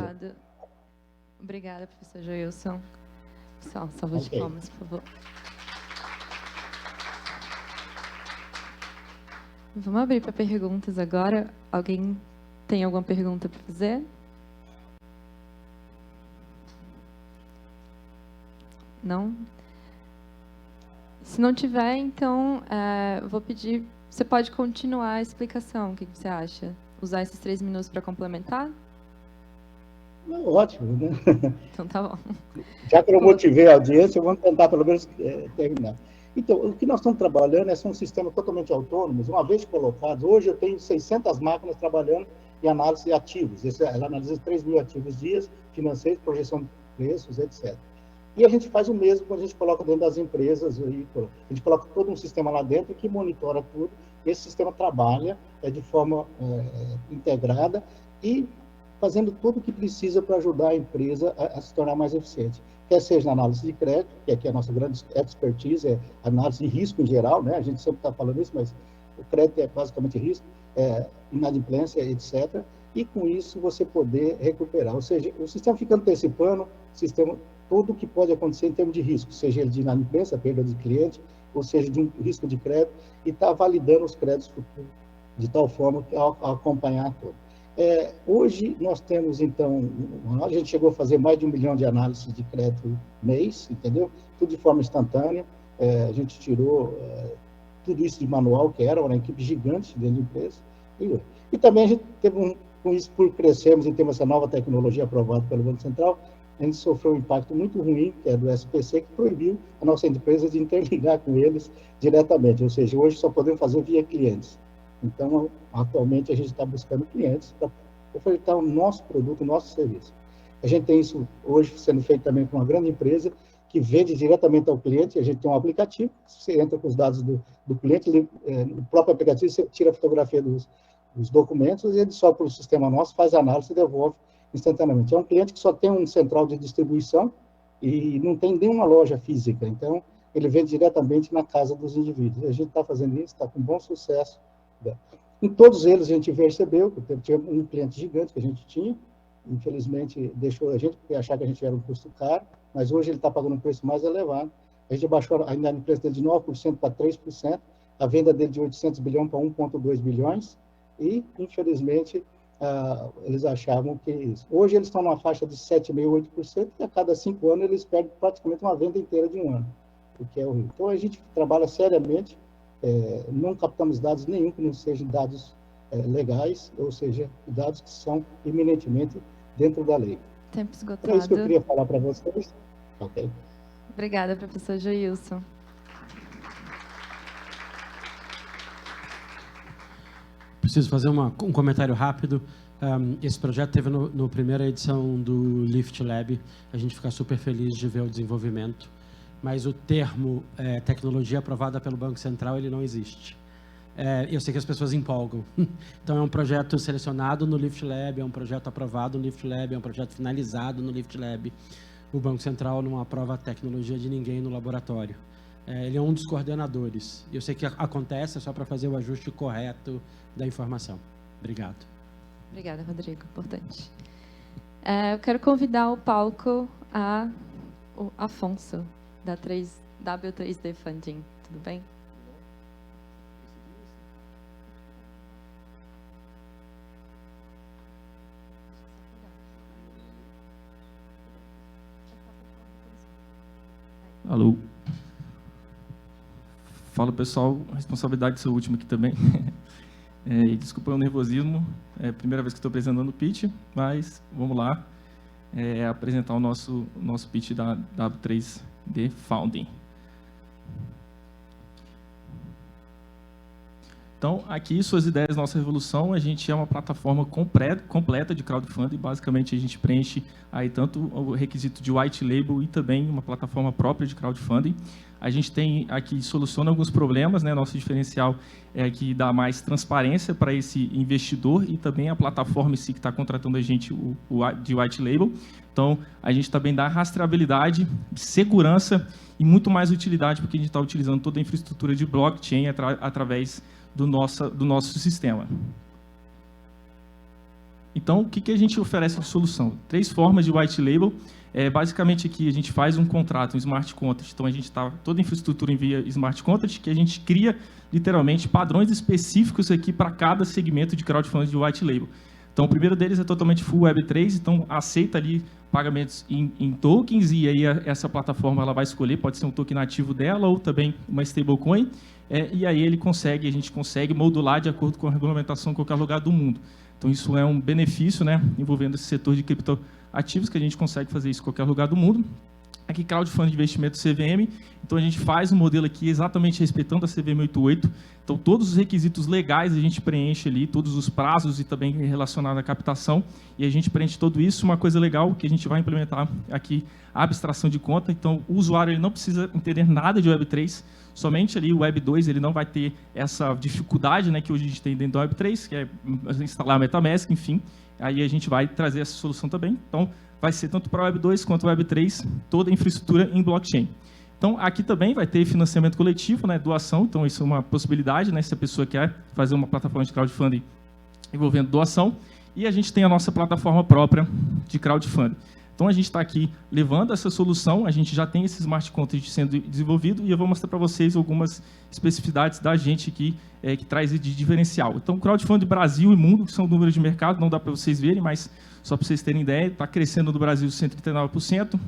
Obrigada, professor Joilson. Pessoal, salva de palmas, por favor. Vamos abrir para perguntas agora. Alguém tem alguma pergunta para fazer? Não? Se não tiver, então, vou pedir... Você pode continuar a explicação. O que você acha? Usar esses 3 minutos para complementar? Ótimo, né? Então tá bom. Já que eu motivei a audiência, vamos tentar pelo menos terminar. Então, o que nós estamos trabalhando são sistemas totalmente autônomos, uma vez colocados. Hoje eu tenho 600 máquinas trabalhando em análise de ativos. Ela analisa 3 mil ativos dias, financeiros, projeção de preços, etc. E a gente faz o mesmo quando a gente coloca dentro das empresas. A gente coloca todo um sistema lá dentro que monitora tudo. Esse sistema trabalha de forma integrada e fazendo tudo o que precisa para ajudar a empresa a se tornar mais eficiente. Quer seja na análise de crédito, que aqui é a nossa grande expertise, é análise de risco em geral, né? A gente sempre está falando isso, mas o crédito é basicamente risco, inadimplência, etc. E com isso você poder recuperar. Ou seja, o sistema fica antecipando tudo o que pode acontecer em termos de risco, seja ele de inadimplência, perda de cliente, ou seja, de um risco de crédito, e está validando os créditos futuros de tal forma que ao acompanhar tudo. Hoje nós temos, então, a gente chegou a fazer mais de 1 milhão de análises de crédito mês, entendeu? Tudo de forma instantânea. A gente tirou tudo isso de manual, que era uma equipe gigante dentro da empresa. E também a gente teve, com isso, por crescermos e termos essa nova tecnologia aprovada pelo Banco Central, a gente sofreu um impacto muito ruim, que é do SPC, que proibiu a nossa empresa de interligar com eles diretamente. Ou seja, hoje só podemos fazer via clientes. Então, atualmente, a gente está buscando clientes para ofertar o nosso produto, o nosso serviço. A gente tem isso hoje sendo feito também com uma grande empresa que vende diretamente ao cliente. A gente tem um aplicativo, você entra com os dados do cliente, no próprio aplicativo você tira a fotografia dos documentos e ele sobe para o sistema nosso, faz a análise e devolve instantaneamente. É um cliente que só tem um central de distribuição e não tem nenhuma loja física. Então, ele vende diretamente na casa dos indivíduos. A gente está fazendo isso, está com bom sucesso. Em todos eles a gente percebeu que tinha um cliente gigante que a gente tinha, infelizmente deixou a gente porque achava que a gente era um custo caro, mas hoje ele está pagando um preço mais elevado. A gente baixou a inadimplência dele de 9% para 3%, a venda dele de 800 bilhões para 1,2 bilhões, e infelizmente eles achavam que isso. Hoje eles estão numa faixa de 7,5%, 8%, e a cada 5 anos eles perdem praticamente uma venda inteira de um ano, o que é horrível. Então a gente trabalha seriamente. Não captamos dados nenhum que não sejam dados legais, ou seja, dados que são eminentemente dentro da lei. Tempo esgotado. É isso que eu queria falar para vocês. Ok. Obrigada, professor Joilson. Preciso fazer um comentário rápido. Esse projeto teve no primeira edição do Lift Lab. A gente fica super feliz de ver o desenvolvimento. Mas o termo tecnologia aprovada pelo Banco Central, ele não existe. Eu sei que as pessoas empolgam. Então, é um projeto selecionado no Lift Lab, é um projeto aprovado no Lift Lab, é um projeto finalizado no Lift Lab. O Banco Central não aprova a tecnologia de ninguém no laboratório. Ele é um dos coordenadores. Eu sei que acontece, é só para fazer o ajuste correto da informação. Obrigado. Obrigada, Rodrigo. Importante. Eu quero convidar ao palco o Afonso, da W3D Funding. Tudo bem? Alô. Fala, pessoal. A responsabilidade de ser o último aqui também. Desculpa o nervosismo. É a primeira vez que estou apresentando o pitch, mas vamos lá apresentar o nosso pitch da W3D Funding. Então, aqui, suas ideias, nossa revolução, a gente é uma plataforma completa de crowdfunding. Basicamente, a gente preenche aí tanto o requisito de white label e também uma plataforma própria de crowdfunding. A gente tem aqui, soluciona alguns problemas, né? Nosso diferencial é que dá mais transparência para esse investidor e também a plataforma em si que está contratando a gente de white label. Então, a gente também dá rastreabilidade, segurança e muito mais utilidade, porque a gente está utilizando toda a infraestrutura de blockchain através do nosso sistema. Então, o que a gente oferece de solução? 3 formas de white label. Basicamente, aqui a gente faz um contrato, um smart contract. Então, a gente está toda a infraestrutura em via smart contract, que a gente cria, literalmente, padrões específicos aqui para cada segmento de crowdfunding de white label. Então, o primeiro deles é totalmente full Web3, então aceita ali pagamentos em tokens, e aí essa plataforma ela vai escolher, pode ser um token nativo dela ou também uma stablecoin, e aí a gente consegue modular de acordo com a regulamentação em qualquer lugar do mundo. Então, isso é um benefício, né, envolvendo esse setor de criptoativos, que a gente consegue fazer isso em qualquer lugar do mundo. Aqui, crowdfunding de investimento CVM. Então, a gente faz um modelo aqui exatamente respeitando a CVM 88. Então, todos os requisitos legais a gente preenche ali, todos os prazos e também relacionado à captação. E a gente preenche tudo isso. Uma coisa legal que a gente vai implementar aqui, a abstração de conta. Então, o usuário ele não precisa entender nada de Web3, somente ali o Web2 ele não vai ter essa dificuldade, né, que hoje a gente tem dentro do Web3, que é instalar MetaMask, enfim. Aí a gente vai trazer essa solução também. Então, vai ser tanto para o Web2 quanto o Web3, toda a infraestrutura em blockchain. Então, aqui também vai ter financiamento coletivo, né, doação. Então, isso é uma possibilidade, né, se a pessoa quer fazer uma plataforma de crowdfunding envolvendo doação. E a gente tem a nossa plataforma própria de crowdfunding. Então, a gente está aqui levando essa solução, a gente já tem esse smart contract sendo desenvolvido, e eu vou mostrar para vocês algumas especificidades da gente aqui, que traz de diferencial. Então, crowdfunding Brasil e mundo, que são números de mercado, não dá para vocês verem, mas só para vocês terem ideia, está crescendo no Brasil 139%.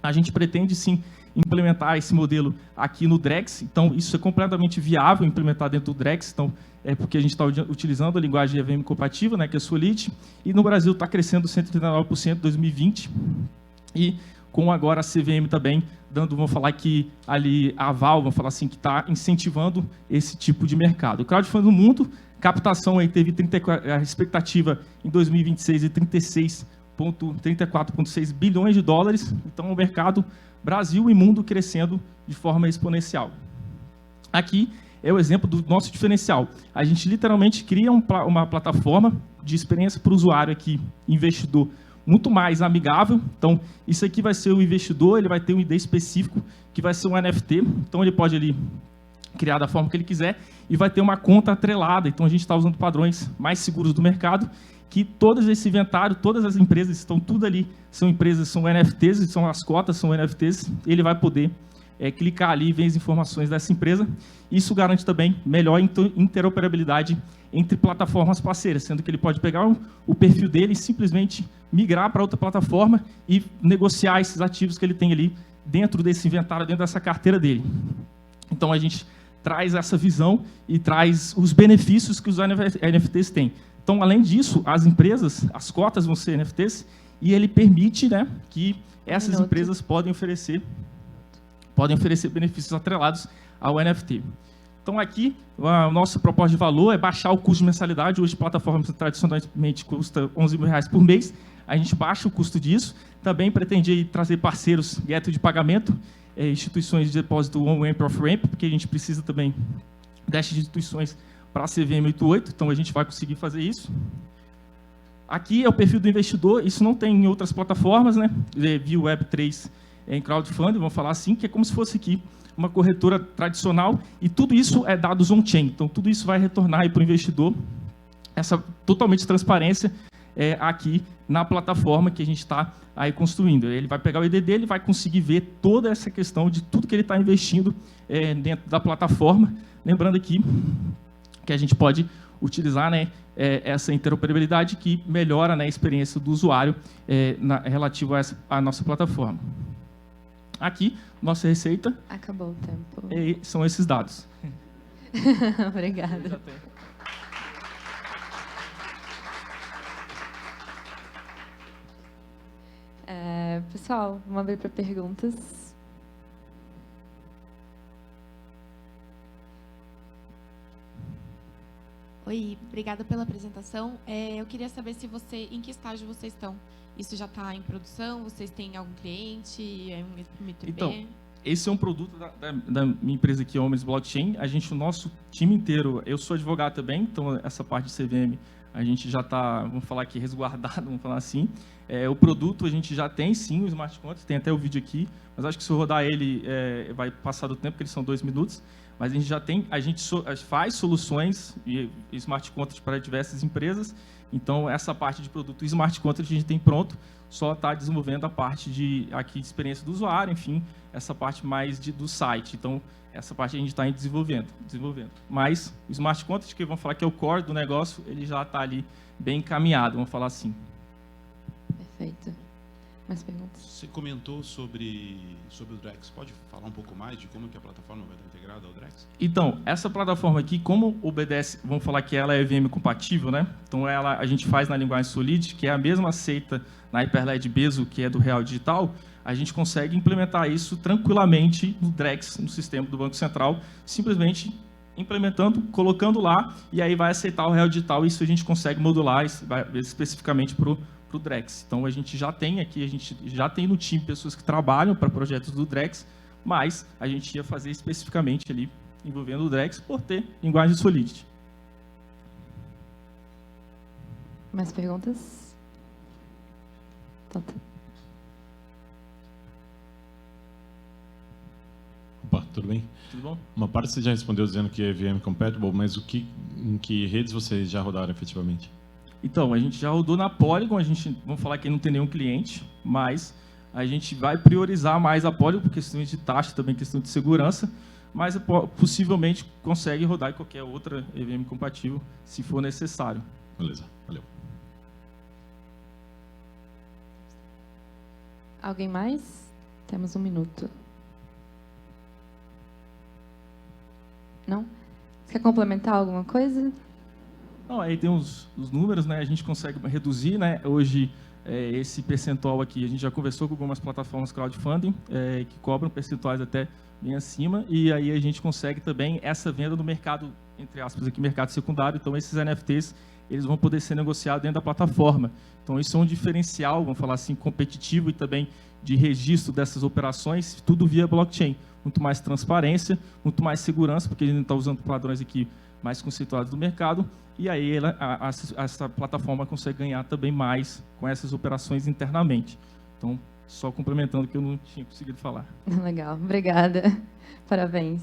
A gente pretende, sim, implementar esse modelo aqui no Drex. Então, isso é completamente viável implementar dentro do Drex. Então, é porque a gente está utilizando a linguagem EVM compatível, né, que é a Solid. E no Brasil está crescendo 139% em 2020. E com agora a CVM também dando, vamos falar que ali a aval, vamos falar assim, que está incentivando esse tipo de mercado. O crowdfunding no mundo, captação aí teve a expectativa em 2026 de 34,6 bilhões de dólares. Então, o mercado Brasil e mundo crescendo de forma exponencial. Aqui é o exemplo do nosso diferencial. A gente literalmente cria uma plataforma de experiência para o usuário aqui, investidor, muito mais amigável. Então, isso aqui vai ser o investidor, ele vai ter um ID específico, que vai ser um NFT. Então, ele pode ali criar da forma que ele quiser e vai ter uma conta atrelada. Então, a gente está usando padrões mais seguros do mercado, que todo esse inventário, todas as empresas estão tudo ali, são empresas, são NFTs, são as cotas, são NFTs, ele vai poder clicar ali e ver as informações dessa empresa. Isso garante também melhor interoperabilidade entre plataformas parceiras, sendo que ele pode pegar o perfil dele e simplesmente migrar para outra plataforma e negociar esses ativos que ele tem ali dentro desse inventário, dentro dessa carteira dele. Então, a gente traz essa visão e traz os benefícios que os NFTs têm. Então, além disso, as empresas, as cotas vão ser NFTs e ele permite, né, que essas empresas podem oferecer benefícios atrelados ao NFT. Então, aqui, a nossa proposta de valor é baixar o custo de mensalidade. Hoje, plataformas tradicionalmente custa R$11.000 por mês. A gente baixa o custo disso. Também pretende trazer parceiros direto de pagamento, instituições de depósito on-ramp e off-ramp, porque a gente precisa também dessas instituições para a CVM 88, então a gente vai conseguir fazer isso. Aqui é o perfil do investidor, isso não tem em outras plataformas, né? Via Web3 em crowdfunding, vamos falar assim, que é como se fosse aqui uma corretora tradicional, e tudo isso é dados on-chain, então tudo isso vai retornar para o investidor, essa totalmente transparência aqui na plataforma que a gente está aí construindo. Ele vai pegar o ID dele, vai conseguir ver toda essa questão de tudo que ele está investindo dentro da plataforma, lembrando aqui que a gente pode utilizar, né, essa interoperabilidade que melhora, né, a experiência do usuário relativo à nossa plataforma. Aqui, nossa receita. Acabou o tempo. São esses dados. Obrigada. Pessoal, vamos abrir para perguntas. Oi, obrigada pela apresentação. Eu queria saber em que estágio vocês estão. Isso já está em produção? Vocês têm algum cliente? É um M2B? Então, esse é um produto da minha empresa aqui, Omnis Blockchain. O nosso time inteiro, eu sou advogado também, então essa parte de CVM a gente já está, vamos falar aqui, resguardado, vamos falar assim. O produto a gente já tem, sim, o Smart Contract, tem até o vídeo aqui, mas acho que se eu rodar ele, vai passar do tempo, porque eles são 2 minutos. Mas a gente já tem, faz soluções e Smart Contract para diversas empresas. Então, essa parte de produto Smart Contract a gente tem pronto, só está desenvolvendo a parte de experiência do usuário, enfim, essa parte mais do site. Então, essa parte a gente está desenvolvendo. Mas o Smart Contract, que vamos falar que é o core do negócio, ele já está ali bem encaminhado, vamos falar assim. Perfeito. Mais perguntas? Você comentou sobre o Drex. Pode falar um pouco mais de como que a plataforma vai estar integrada ao Drex? Então, essa plataforma aqui, como obedece, vamos falar que ela é EVM compatível, né? Então, a gente faz na linguagem Solid, que é a mesma aceita na Hyperledger Bezo, que é do Real Digital, a gente consegue implementar isso tranquilamente no Drex, no sistema do Banco Central, simplesmente implementando, colocando lá, e aí vai aceitar o Real Digital, e isso a gente consegue modular especificamente para o Drex. Então, a gente já tem aqui, a gente já tem no time pessoas que trabalham para projetos do Drex, mas a gente ia fazer especificamente ali, envolvendo o Drex, por ter linguagem Solidity. Mais perguntas? Tota. Opa, tudo bem? Tudo bom? Uma parte você já respondeu dizendo que é EVM compatible, mas em que redes vocês já rodaram efetivamente? Então, a gente já rodou na Polygon, vamos falar que não tem nenhum cliente, mas a gente vai priorizar mais a Polygon por questões de taxa, também questão de segurança, mas possivelmente consegue rodar em qualquer outra EVM compatível, se for necessário. Beleza, valeu. Alguém mais? Temos 1 minuto. Não? Você quer complementar alguma coisa? Não, aí tem os números, né? A gente consegue reduzir, né? Hoje, esse percentual aqui, a gente já conversou com algumas plataformas crowdfunding que cobram percentuais até bem acima, e aí a gente consegue também essa venda no mercado, entre aspas, aqui, mercado secundário. Então, esses NFTs, eles vão poder ser negociados dentro da plataforma. Então, isso é um diferencial, vamos falar assim, competitivo e também de registro dessas operações, tudo via blockchain. Muito mais transparência, muito mais segurança, porque a gente está usando padrões aqui mais conceituados do mercado, e aí essa plataforma consegue ganhar também mais com essas operações internamente. Então, só complementando que eu não tinha conseguido falar. Legal, obrigada. Parabéns.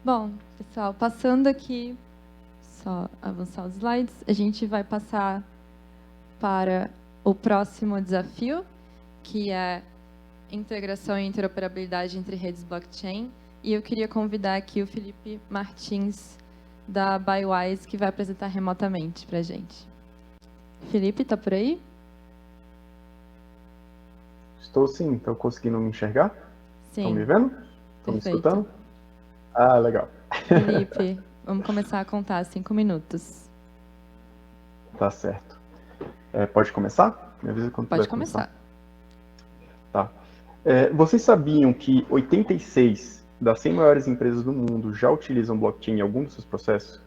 Bom, pessoal, passando aqui, só avançar os slides, a gente vai passar para o próximo desafio, que é integração e interoperabilidade entre redes blockchain. E eu queria convidar aqui o Felipe Martins, da Bywise, que vai apresentar remotamente para a gente. Felipe, está por aí? Estou sim, estão conseguindo me enxergar? Sim. Estão me vendo? Estão me Perfeito. escutando? Ah, legal. Felipe, Vamos começar a contar 5 minutos. Tá certo. Pode começar? Me avisa quando Pode tiver começar. Tá. Vocês sabiam que 86 das 100 maiores empresas do mundo já utilizam blockchain em algum dos seus processos?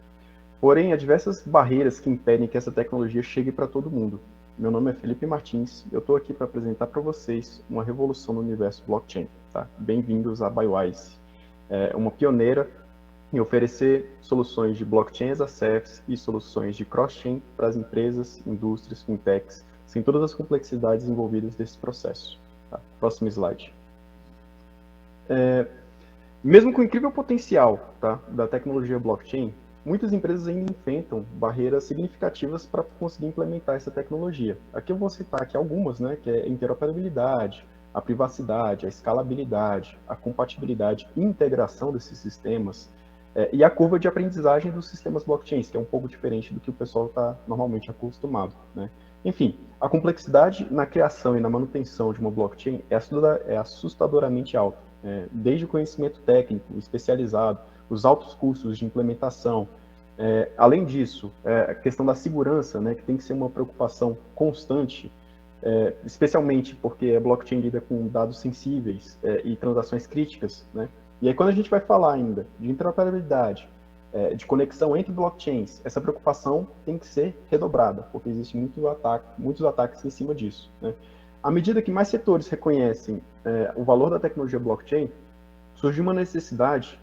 Porém, há diversas barreiras que impedem que essa tecnologia chegue para todo mundo. Meu nome é Felipe Martins e eu estou aqui para apresentar para vocês uma revolução no universo blockchain. Tá? Bem-vindos à Bywise, uma pioneira em oferecer soluções de blockchain as a service e soluções de cross-chain para as empresas, indústrias, fintechs, sem todas as complexidades envolvidas desse processo. Tá? Próximo slide. Mesmo com o incrível potencial, tá, da tecnologia blockchain, muitas empresas ainda enfrentam barreiras significativas para conseguir implementar essa tecnologia. Aqui eu vou citar aqui algumas, né, que é a interoperabilidade, a privacidade, a escalabilidade, a compatibilidade e integração desses sistemas, e a curva de aprendizagem dos sistemas blockchains, que é um pouco diferente do que o pessoal está normalmente acostumado, né? Enfim, a complexidade na criação e na manutenção de uma blockchain é assustadoramente alta, desde o conhecimento técnico especializado, os altos custos de implementação. Além disso, a questão da segurança, né, que tem que ser uma preocupação constante, especialmente porque a blockchain lida com dados sensíveis e transações críticas, né? E aí, quando a gente vai falar ainda de interoperabilidade, de conexão entre blockchains, essa preocupação tem que ser redobrada, porque existem muitos ataques em cima disso, né? À medida que mais setores reconhecem o valor da tecnologia blockchain, surge uma necessidade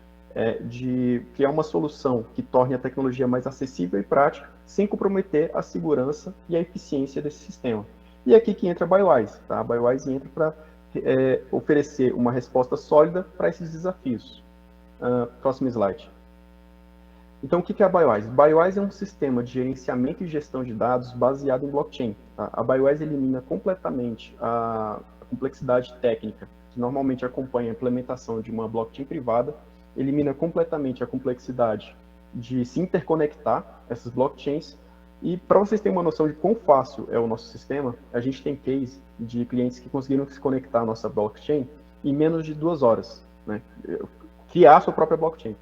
de criar uma solução que torne a tecnologia mais acessível e prática, sem comprometer a segurança e a eficiência desse sistema. E é aqui que entra a Bywise, tá? A Bywise entra para oferecer uma resposta sólida para esses desafios. Próximo slide. Então, o que é a Bywise? Bywise é um sistema de gerenciamento e gestão de dados baseado em blockchain. Tá? A Bywise elimina completamente a complexidade técnica que normalmente acompanha a implementação de uma blockchain privada, elimina completamente a complexidade de se interconectar essas blockchains. E para vocês terem uma noção de quão fácil é o nosso sistema, a gente tem case de clientes que conseguiram se conectar à nossa blockchain em menos de 2 horas, né? Criar sua própria blockchain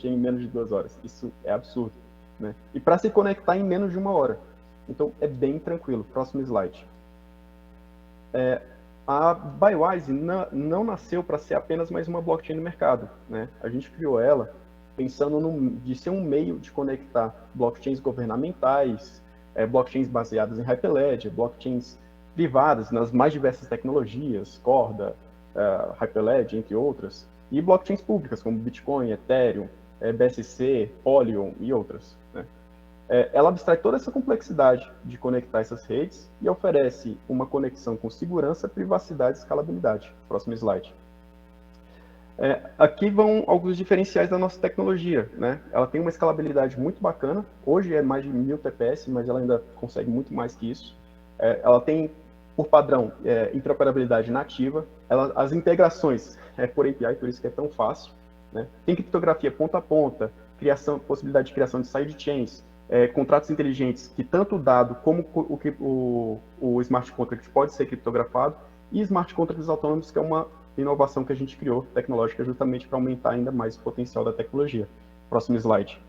em menos de 2 horas. Isso é absurdo, né? E para se conectar em menos de 1 hora. Então, é bem tranquilo. Próximo slide. A Bywise não nasceu para ser apenas mais uma blockchain no mercado, né? A gente criou ela pensando de ser um meio de conectar blockchains governamentais, blockchains baseadas em Hyperledger, blockchains privadas nas mais diversas tecnologias, Corda, Hyperledger, entre outras, e blockchains públicas, como Bitcoin, Ethereum, BSC, Polygon e outras, né? Ela abstrai toda essa complexidade de conectar essas redes e oferece uma conexão com segurança, privacidade e escalabilidade. Próximo slide. Aqui vão alguns diferenciais da nossa tecnologia, né? Ela tem uma escalabilidade muito bacana. Hoje é mais de 1000 TPS, mas ela ainda consegue muito mais que isso. Ela tem, por padrão, interoperabilidade nativa. As integrações por API, por isso que é tão fácil, né? Tem criptografia ponta a ponta, possibilidade de criação de sidechains, contratos inteligentes que tanto o dado como o smart contract pode ser criptografado, e smart contracts autônomos, que é uma inovação que a gente criou, tecnológica, justamente para aumentar ainda mais o potencial da tecnologia. Próximo slide.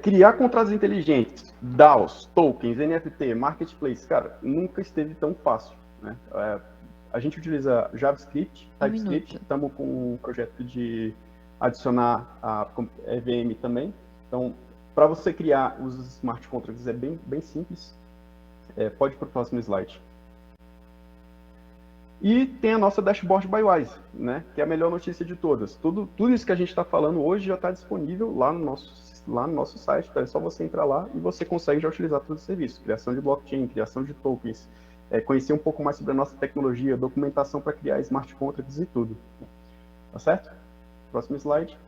Criar contratos inteligentes, DAOs, tokens, NFT, marketplace, cara, nunca esteve tão fácil, né? A gente utiliza JavaScript, TypeScript, estamos com um projeto de adicionar a EVM também. Então, para você criar os smart contracts é bem simples. Pode ir para o próximo slide. E tem a nossa dashboard Bywise, né, que é a melhor notícia de todas. Tudo isso que a gente está falando hoje já está disponível lá no nosso site. Tá? É só você entrar lá e você consegue já utilizar todo o serviço. Criação de blockchain, criação de tokens, conhecer um pouco mais sobre a nossa tecnologia, documentação para criar smart contracts e tudo. Tá certo? Próximo slide.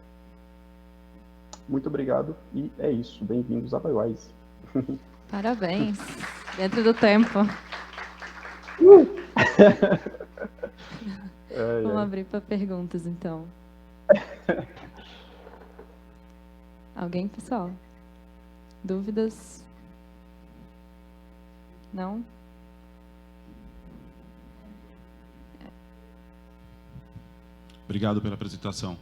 Muito obrigado e é isso. Bem-vindos à Bywise. Parabéns. Dentro do tempo. Vamos abrir para perguntas, então. Alguém, pessoal? Dúvidas? Não? Obrigado pela apresentação.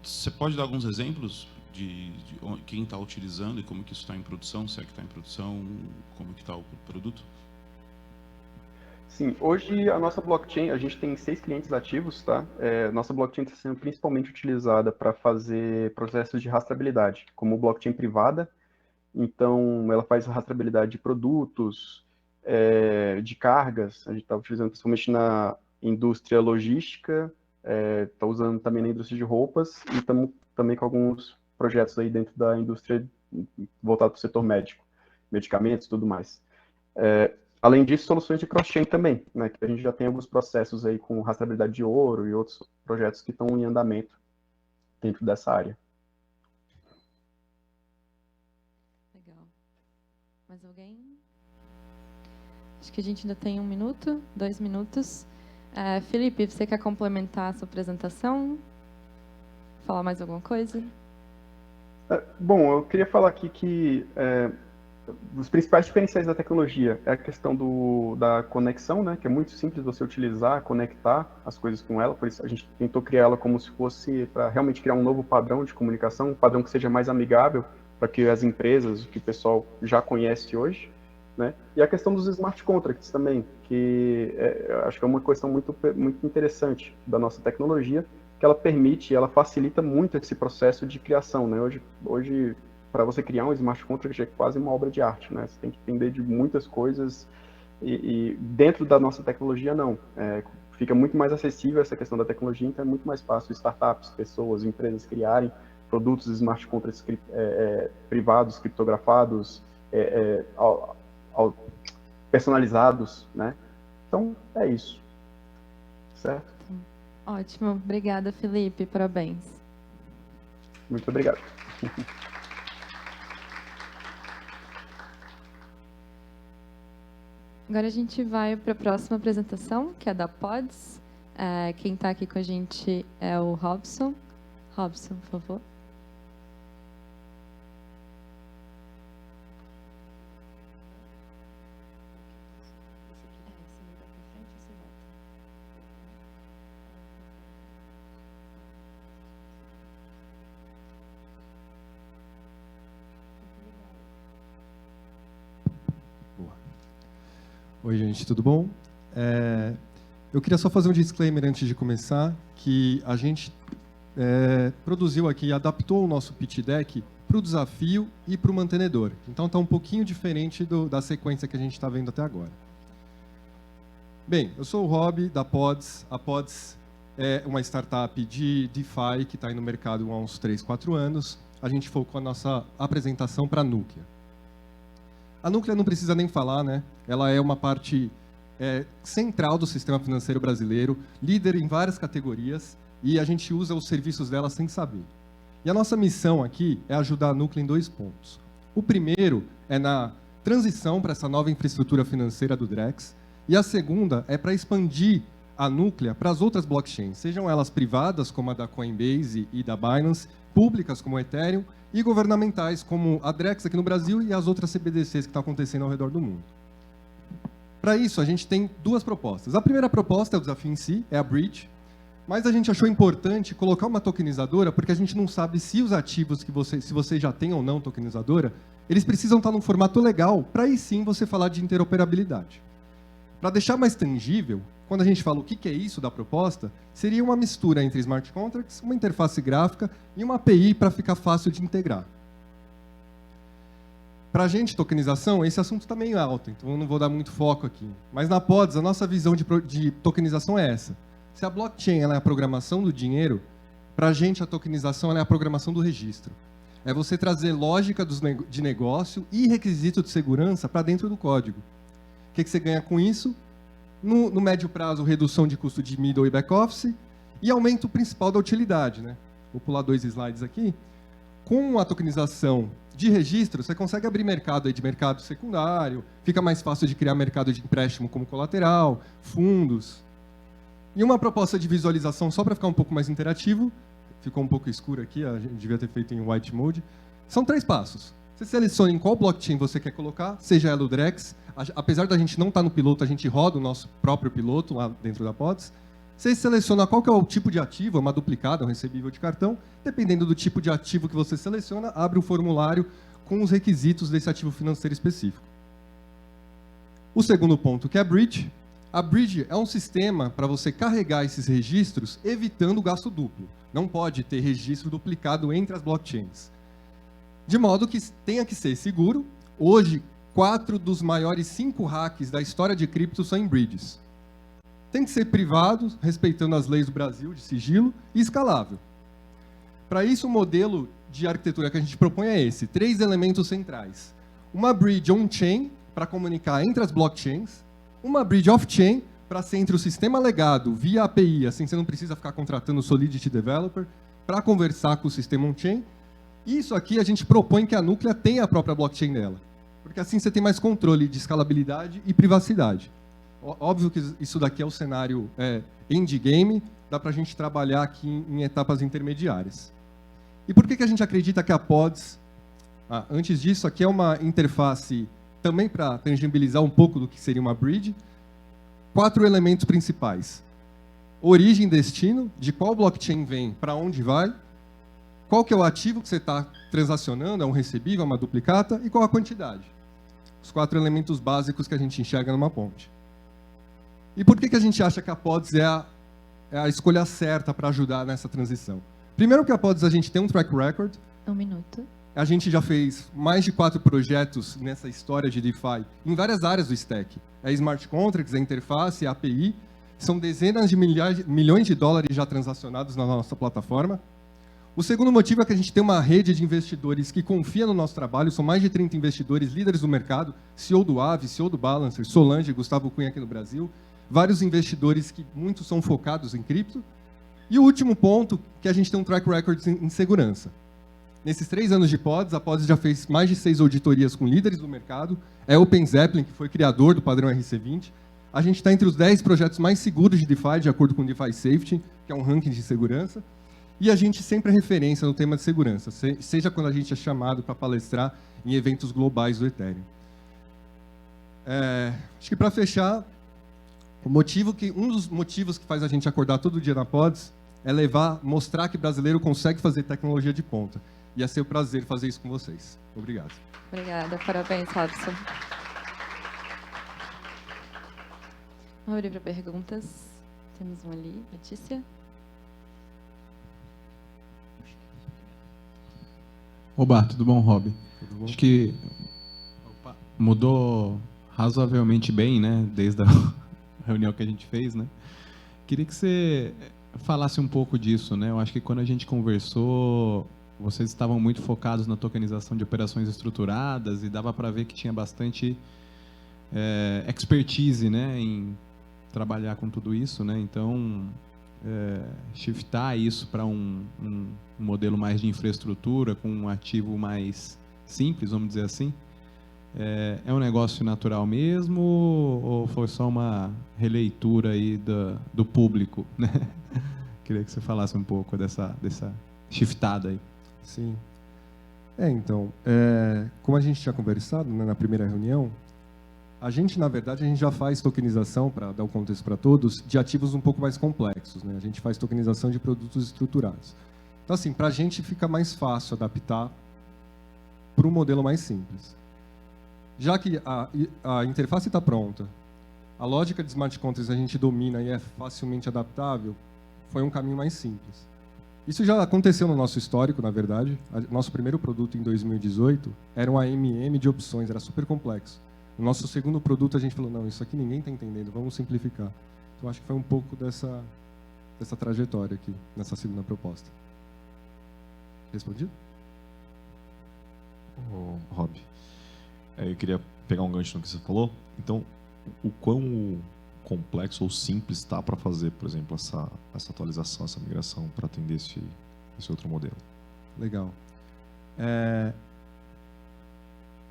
Você pode dar alguns exemplos de quem está utilizando e como que isso está em produção, se é que está em produção, como que está o produto? Sim, hoje a nossa blockchain, a gente tem 6 clientes ativos, tá? Nossa blockchain está sendo principalmente utilizada para fazer processos de rastreabilidade, como blockchain privada. Então, ela faz rastreabilidade de produtos, de cargas. A gente está utilizando principalmente na indústria logística, está usando também na indústria de roupas e estamos também com alguns projetos aí dentro da indústria voltado para o setor médico, medicamentos e tudo mais. Além disso, soluções de cross-chain também, né, que a gente já tem alguns processos aí com rastreabilidade de ouro e outros projetos que estão em andamento dentro dessa área. Legal. Mais alguém? Acho que a gente ainda tem 1 minuto, 2 minutos. Felipe, você quer complementar a sua apresentação? Falar mais alguma coisa? Bom, eu queria falar aqui que os principais diferenciais da tecnologia é a questão da conexão, né, que é muito simples você utilizar, conectar as coisas com ela, por isso a gente tentou criar ela como se fosse para realmente criar um novo padrão de comunicação, um padrão que seja mais amigável para que as empresas, que o pessoal já conhece hoje, né, e a questão dos smart contracts também, que acho que é uma questão muito interessante da nossa tecnologia, que ela permite, ela facilita muito esse processo de criação, né, hoje para você criar um smart contract é quase uma obra de arte, né? Você tem que entender de muitas coisas e dentro da nossa tecnologia não. Fica muito mais acessível essa questão da tecnologia, então é muito mais fácil startups, pessoas, empresas criarem produtos smart contracts privados, criptografados, personalizados, né? Então é isso, certo? Ótimo, obrigada, Felipe, parabéns. Muito obrigado. Agora a gente vai para a próxima apresentação, que é da Pods. Quem está aqui com a gente é o Robson. Robson, por favor. Oi, gente, tudo bom? Eu queria só fazer um disclaimer antes de começar, que a gente produziu aqui, adaptou o nosso pitch deck para o desafio e para o mantenedor. Então, está um pouquinho diferente da sequência que a gente está vendo até agora. Bem, eu sou o Rob, da Pods. A Pods é uma startup de DeFi que está aí no mercado há uns 3, 4 anos. A gente focou a nossa apresentação para a Núclea. A Núclea não precisa nem falar, né? Ela é uma parte central do sistema financeiro brasileiro, líder em várias categorias, e a gente usa os serviços dela sem saber. E a nossa missão aqui é ajudar a Núclea em 2 pontos. O primeiro é na transição para essa nova infraestrutura financeira do Drex, e a segunda é para expandir a Núclea para as outras blockchains, sejam elas privadas, como a da Coinbase e da Binance, públicas, como o Ethereum, e governamentais, como a Drex aqui no Brasil e as outras CBDCs que estão acontecendo ao redor do mundo. Para isso, a gente tem 2 propostas. A primeira proposta é o desafio em si, é a Bridge, mas a gente achou importante colocar uma tokenizadora, porque a gente não sabe se os ativos se você já tem ou não tokenizadora, eles precisam estar num formato legal, para aí sim você falar de interoperabilidade. Para deixar mais tangível, quando a gente fala o que é isso da proposta, seria uma mistura entre smart contracts, uma interface gráfica e uma API para ficar fácil de integrar. Para a gente, tokenização, esse assunto está meio alto, então eu não vou dar muito foco aqui. Mas na Pods, a nossa visão de tokenização é essa. Se a blockchain ela é a programação do dinheiro, para a gente a tokenização ela é a programação do registro. É você trazer lógica de negócio e requisito de segurança para dentro do código. O que você ganha com isso? No médio prazo, redução de custo de middle e back-office e aumento principal da utilidade, né? Vou pular 2 slides aqui. Com a tokenização de registro, você consegue abrir mercado aí de mercado secundário, fica mais fácil de criar mercado de empréstimo como colateral, fundos. E uma proposta de visualização, só para ficar um pouco mais interativo, ficou um pouco escuro aqui, a gente devia ter feito em white mode. São 3 passos. Você seleciona em qual blockchain você quer colocar, seja ela o Drex. Apesar da gente não estar no piloto, a gente roda o nosso próprio piloto lá dentro da Pods. Você seleciona qual que é o tipo de ativo, uma duplicada, um recebível de cartão. Dependendo do tipo de ativo que você seleciona, abre um formulário com os requisitos desse ativo financeiro específico. O segundo ponto, que é a bridge. A bridge é um sistema para você carregar esses registros, evitando o gasto duplo. Não pode ter registro duplicado entre as blockchains. De modo que tenha que ser seguro. Hoje, 4 dos maiores 5 hacks da história de cripto são em bridges. Tem que ser privado, respeitando as leis do Brasil de sigilo, e escalável. Para isso, o modelo de arquitetura que a gente propõe é esse: 3 elementos centrais. Uma bridge on-chain, para comunicar entre as blockchains. Uma bridge off-chain, para ser entre o sistema legado via API, assim você não precisa ficar contratando o Solidity Developer, para conversar com o sistema on-chain. Isso aqui a gente propõe que a Núclea tenha a própria blockchain dela, porque assim você tem mais controle de escalabilidade e privacidade. Óbvio que isso daqui é o cenário endgame, dá para a gente trabalhar aqui em etapas intermediárias. E por que a gente acredita que a Pods... antes disso, aqui é uma interface também para tangibilizar um pouco do que seria uma bridge. 4 elementos principais. Origem e destino, de qual blockchain vem, para onde vai. Qual que é o ativo que você está transacionando, é um recebível, é uma duplicata, e qual a quantidade. Os 4 elementos básicos que a gente enxerga numa ponte. E por que a gente acha que a Pods é a escolha certa para ajudar nessa transição? Primeiro que a Pods a gente tem um track record. 1 minuto. A gente já fez mais de 4 projetos nessa história de DeFi em várias áreas do stack. É Smart Contracts, é interface, é API. São dezenas de milhões de dólares já transacionados na nossa plataforma. O segundo motivo é que a gente tem uma rede de investidores que confia no nosso trabalho. São mais de 30 investidores líderes do mercado. CEO do Aave, CEO do Balancer, Solange, Gustavo Cunha aqui no Brasil. Vários investidores que muitos são focados em cripto. E o último ponto, que a gente tem um track record em segurança. Nesses 3 anos de Pods, a Pods já fez mais de 6 auditorias com líderes do mercado. É Open Zeppelin, que foi criador do padrão RC20. A gente está entre os 10 projetos mais seguros de DeFi, de acordo com o DeFi Safety, que é um ranking de segurança. E a gente sempre é referência no tema de segurança, seja quando a gente é chamado para palestrar em eventos globais do Ethereum. Acho que para fechar, um dos motivos que faz a gente acordar todo dia na Pods é mostrar que brasileiro consegue fazer tecnologia de ponta. E é ser um prazer fazer isso com vocês. Obrigado. Obrigada. Parabéns, Robson. Vamos abrir para perguntas. Temos um ali. Letícia? Oba, tudo bom, Rob? Tudo bom? Acho que mudou razoavelmente bem, né? Desde a reunião que a gente fez, né? Queria que você falasse um pouco disso, né? Eu acho que quando a gente conversou, vocês estavam muito focados na tokenização de operações estruturadas e dava para ver que tinha bastante expertise, né, em trabalhar com tudo isso, né? Então, shiftar isso para um modelo mais de infraestrutura, com um ativo mais simples, vamos dizer assim, é um negócio natural mesmo ou foi só uma releitura aí do público, né? Queria que você falasse um pouco dessa shiftada aí. Sim. Então, como a gente tinha conversado, né, na primeira reunião, na verdade, a gente já faz tokenização, para dar um contexto para todos, de ativos um pouco mais complexos, né? A gente faz tokenização de produtos estruturados. Então, assim, para a gente fica mais fácil adaptar para um modelo mais simples. Já que a interface está pronta, a lógica de smart contracts a gente domina e é facilmente adaptável, foi um caminho mais simples. Isso já aconteceu no nosso histórico, na verdade. Nosso primeiro produto, em 2018, era um AMM de opções, era super complexo. No nosso segundo produto, a gente falou, não, isso aqui ninguém está entendendo, vamos simplificar. Então, acho que foi um pouco dessa trajetória aqui, nessa segunda proposta. Respondido? Rob, eu queria pegar um gancho no que você falou. Então, o quão complexo ou simples está para fazer, por exemplo, essa atualização, essa migração para atender esse outro modelo? Legal.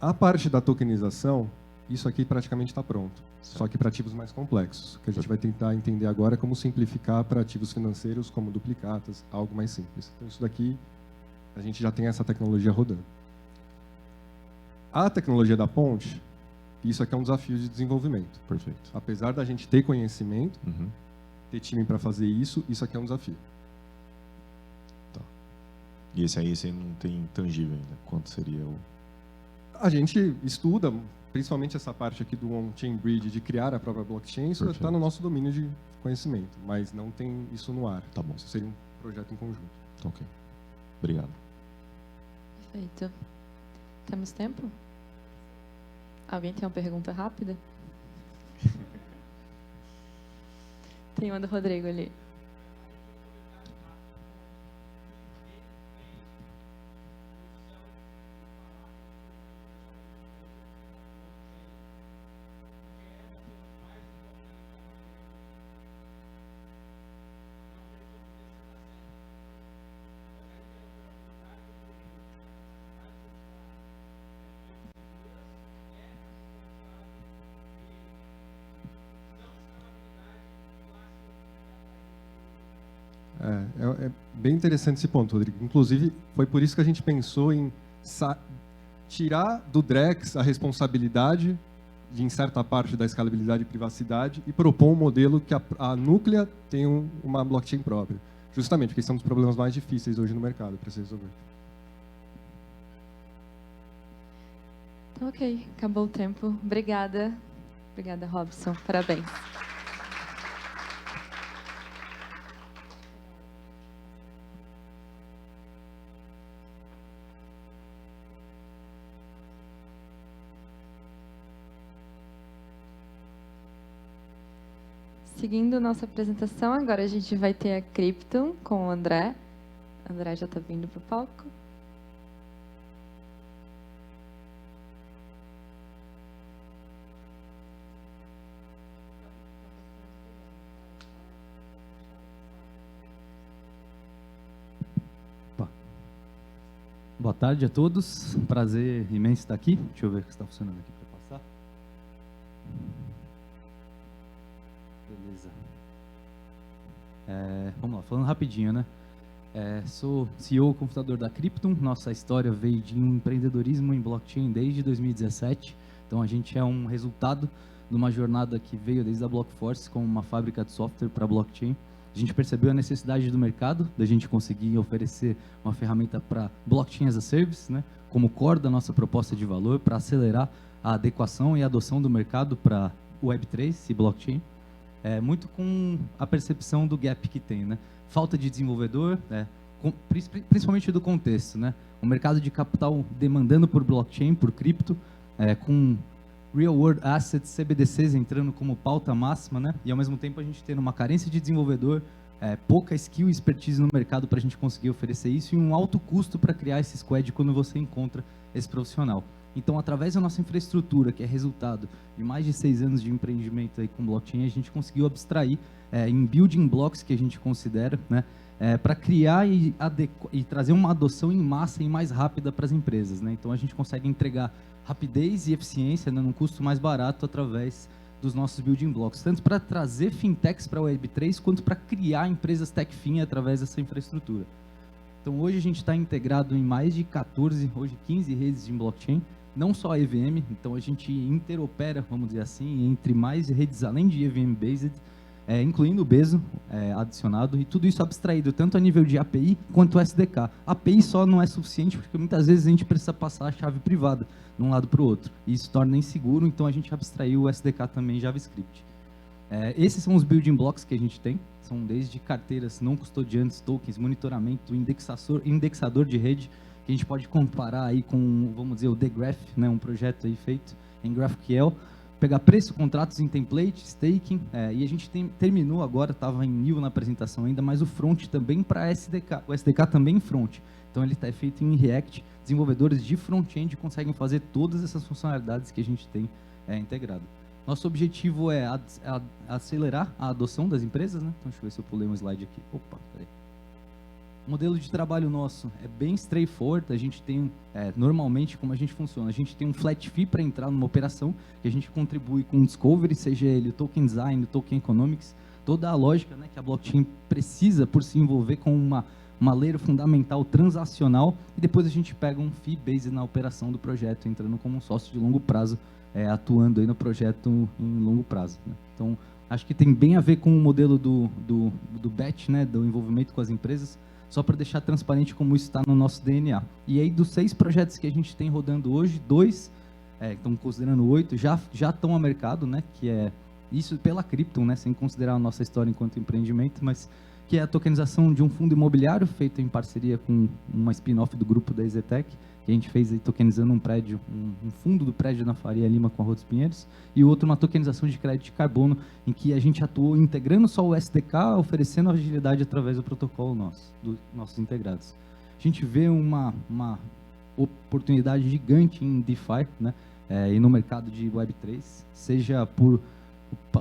A parte da tokenização, isso aqui praticamente está pronto. Certo. Só que para ativos mais complexos, que a gente vai tentar entender agora como simplificar para ativos financeiros como duplicatas, algo mais simples. Então isso daqui, a gente já tem essa tecnologia rodando. A tecnologia da ponte, isso aqui é um desafio de desenvolvimento. Perfeito. Apesar da gente ter conhecimento, ter time para fazer isso aqui é um desafio. Tá. E esse aí não tem tangível ainda. Quanto seria o... A gente estuda, principalmente essa parte aqui do on-chain bridge, de criar a própria blockchain, isso está no nosso domínio de conhecimento, mas não tem isso no ar. Tá bom. Isso seria um projeto em conjunto. Ok. Obrigado. Perfeito. Temos tempo? Alguém tem uma pergunta rápida? Tem uma do Rodrigo ali. É bem interessante esse ponto, Rodrigo. Inclusive, foi por isso que a gente pensou em tirar do Drex a responsabilidade de, em certa parte, da escalabilidade e privacidade e propor um modelo que a Núclea tenha uma blockchain própria. Justamente porque são os problemas mais difíceis hoje no mercado para se resolver. Então, ok. Acabou o tempo. Obrigada. Obrigada, Robson. Parabéns. Seguindo nossa apresentação, agora a gente vai ter a Krypton com o André. O André já está vindo para o palco. Boa tarde a todos. Um prazer imenso estar aqui. Deixa eu ver o que está funcionando aqui para passar. Beleza. Vamos lá, falando rapidinho, né? Sou CEO e cofundador da Krypton. Nossa história veio de um empreendedorismo em blockchain desde 2017. Então, a gente é um resultado de uma jornada que veio desde a Blockforce como uma fábrica de software para blockchain. A gente percebeu a necessidade do mercado, da gente conseguir oferecer uma ferramenta para blockchain as a service, né? Como core da nossa proposta de valor, para acelerar a adequação e a adoção do mercado para Web3 e blockchain. Muito com a percepção do gap que tem, né? Falta de desenvolvedor, principalmente do contexto, né? O mercado de capital demandando por blockchain, por cripto, com real world assets, CBDCs entrando como pauta máxima, né? E ao mesmo tempo a gente tendo uma carência de desenvolvedor, pouca skill e expertise no mercado para a gente conseguir oferecer isso e um alto custo para criar esse squad quando você encontra esse profissional. Então, através da nossa infraestrutura, que é resultado de mais de 6 anos de empreendimento aí com blockchain, a gente conseguiu abstrair em building blocks que a gente considera, né, para criar e trazer uma adoção em massa e mais rápida para as empresas, né? Então, a gente consegue entregar rapidez e eficiência, né, num custo mais barato através dos nossos building blocks, tanto para trazer fintechs para a Web3, quanto para criar empresas tech-fin através dessa infraestrutura. Então, hoje a gente está integrado em mais de 15 redes de blockchain, não só a EVM, então a gente interopera, vamos dizer assim, entre mais redes além de EVM-based, incluindo o Bezo adicionado, e tudo isso abstraído tanto a nível de API quanto SDK. A API só não é suficiente porque muitas vezes a gente precisa passar a chave privada de um lado para o outro, e isso torna inseguro, então a gente abstraiu o SDK também em JavaScript. Esses são os building blocks que a gente tem, são desde carteiras não custodiantes, tokens, monitoramento, indexador de rede, que a gente pode comparar aí com, vamos dizer, o The Graph, né, um projeto aí feito em GraphQL, pegar preço, contratos em template, staking, e a gente terminou agora, estava em new na apresentação ainda, mas o front também para SDK, o SDK também em front, então ele está feito em React, desenvolvedores de front-end conseguem fazer todas essas funcionalidades que a gente tem integrado. Nosso objetivo é acelerar a adoção das empresas, né? Então, deixa eu ver se eu pulei um slide aqui. Opa, peraí. O modelo de trabalho nosso é bem straightforward. A gente tem, normalmente, como a gente funciona, a gente tem um flat fee para entrar numa operação, que a gente contribui com o discovery, seja ele o token design, o token economics, toda a lógica, né, que a blockchain precisa por se envolver com uma layer fundamental transacional, e depois a gente pega um fee based na operação do projeto, entrando como um sócio de longo prazo, atuando aí no projeto em longo prazo, né? Então, Acho que tem bem a ver com o modelo do BET, né, do envolvimento com as empresas, só para deixar transparente como isso está no nosso DNA. E aí, dos 6 projetos que a gente tem rodando hoje, 2, estamos considerando 8, já estão ao mercado, né, que é isso pela Crypton, né, sem considerar a nossa história enquanto empreendimento, mas que é a tokenização de um fundo imobiliário feito em parceria com uma spin-off do grupo da EZTEC, que a gente fez aí tokenizando um prédio, um fundo do prédio na Faria Lima com a Rua dos Pinheiros, e o outro uma tokenização de crédito de carbono, em que a gente atuou integrando só o SDK, oferecendo agilidade através do protocolo dos nossos integrados. A gente vê uma oportunidade gigante em DeFi, né, e no mercado de Web3, seja por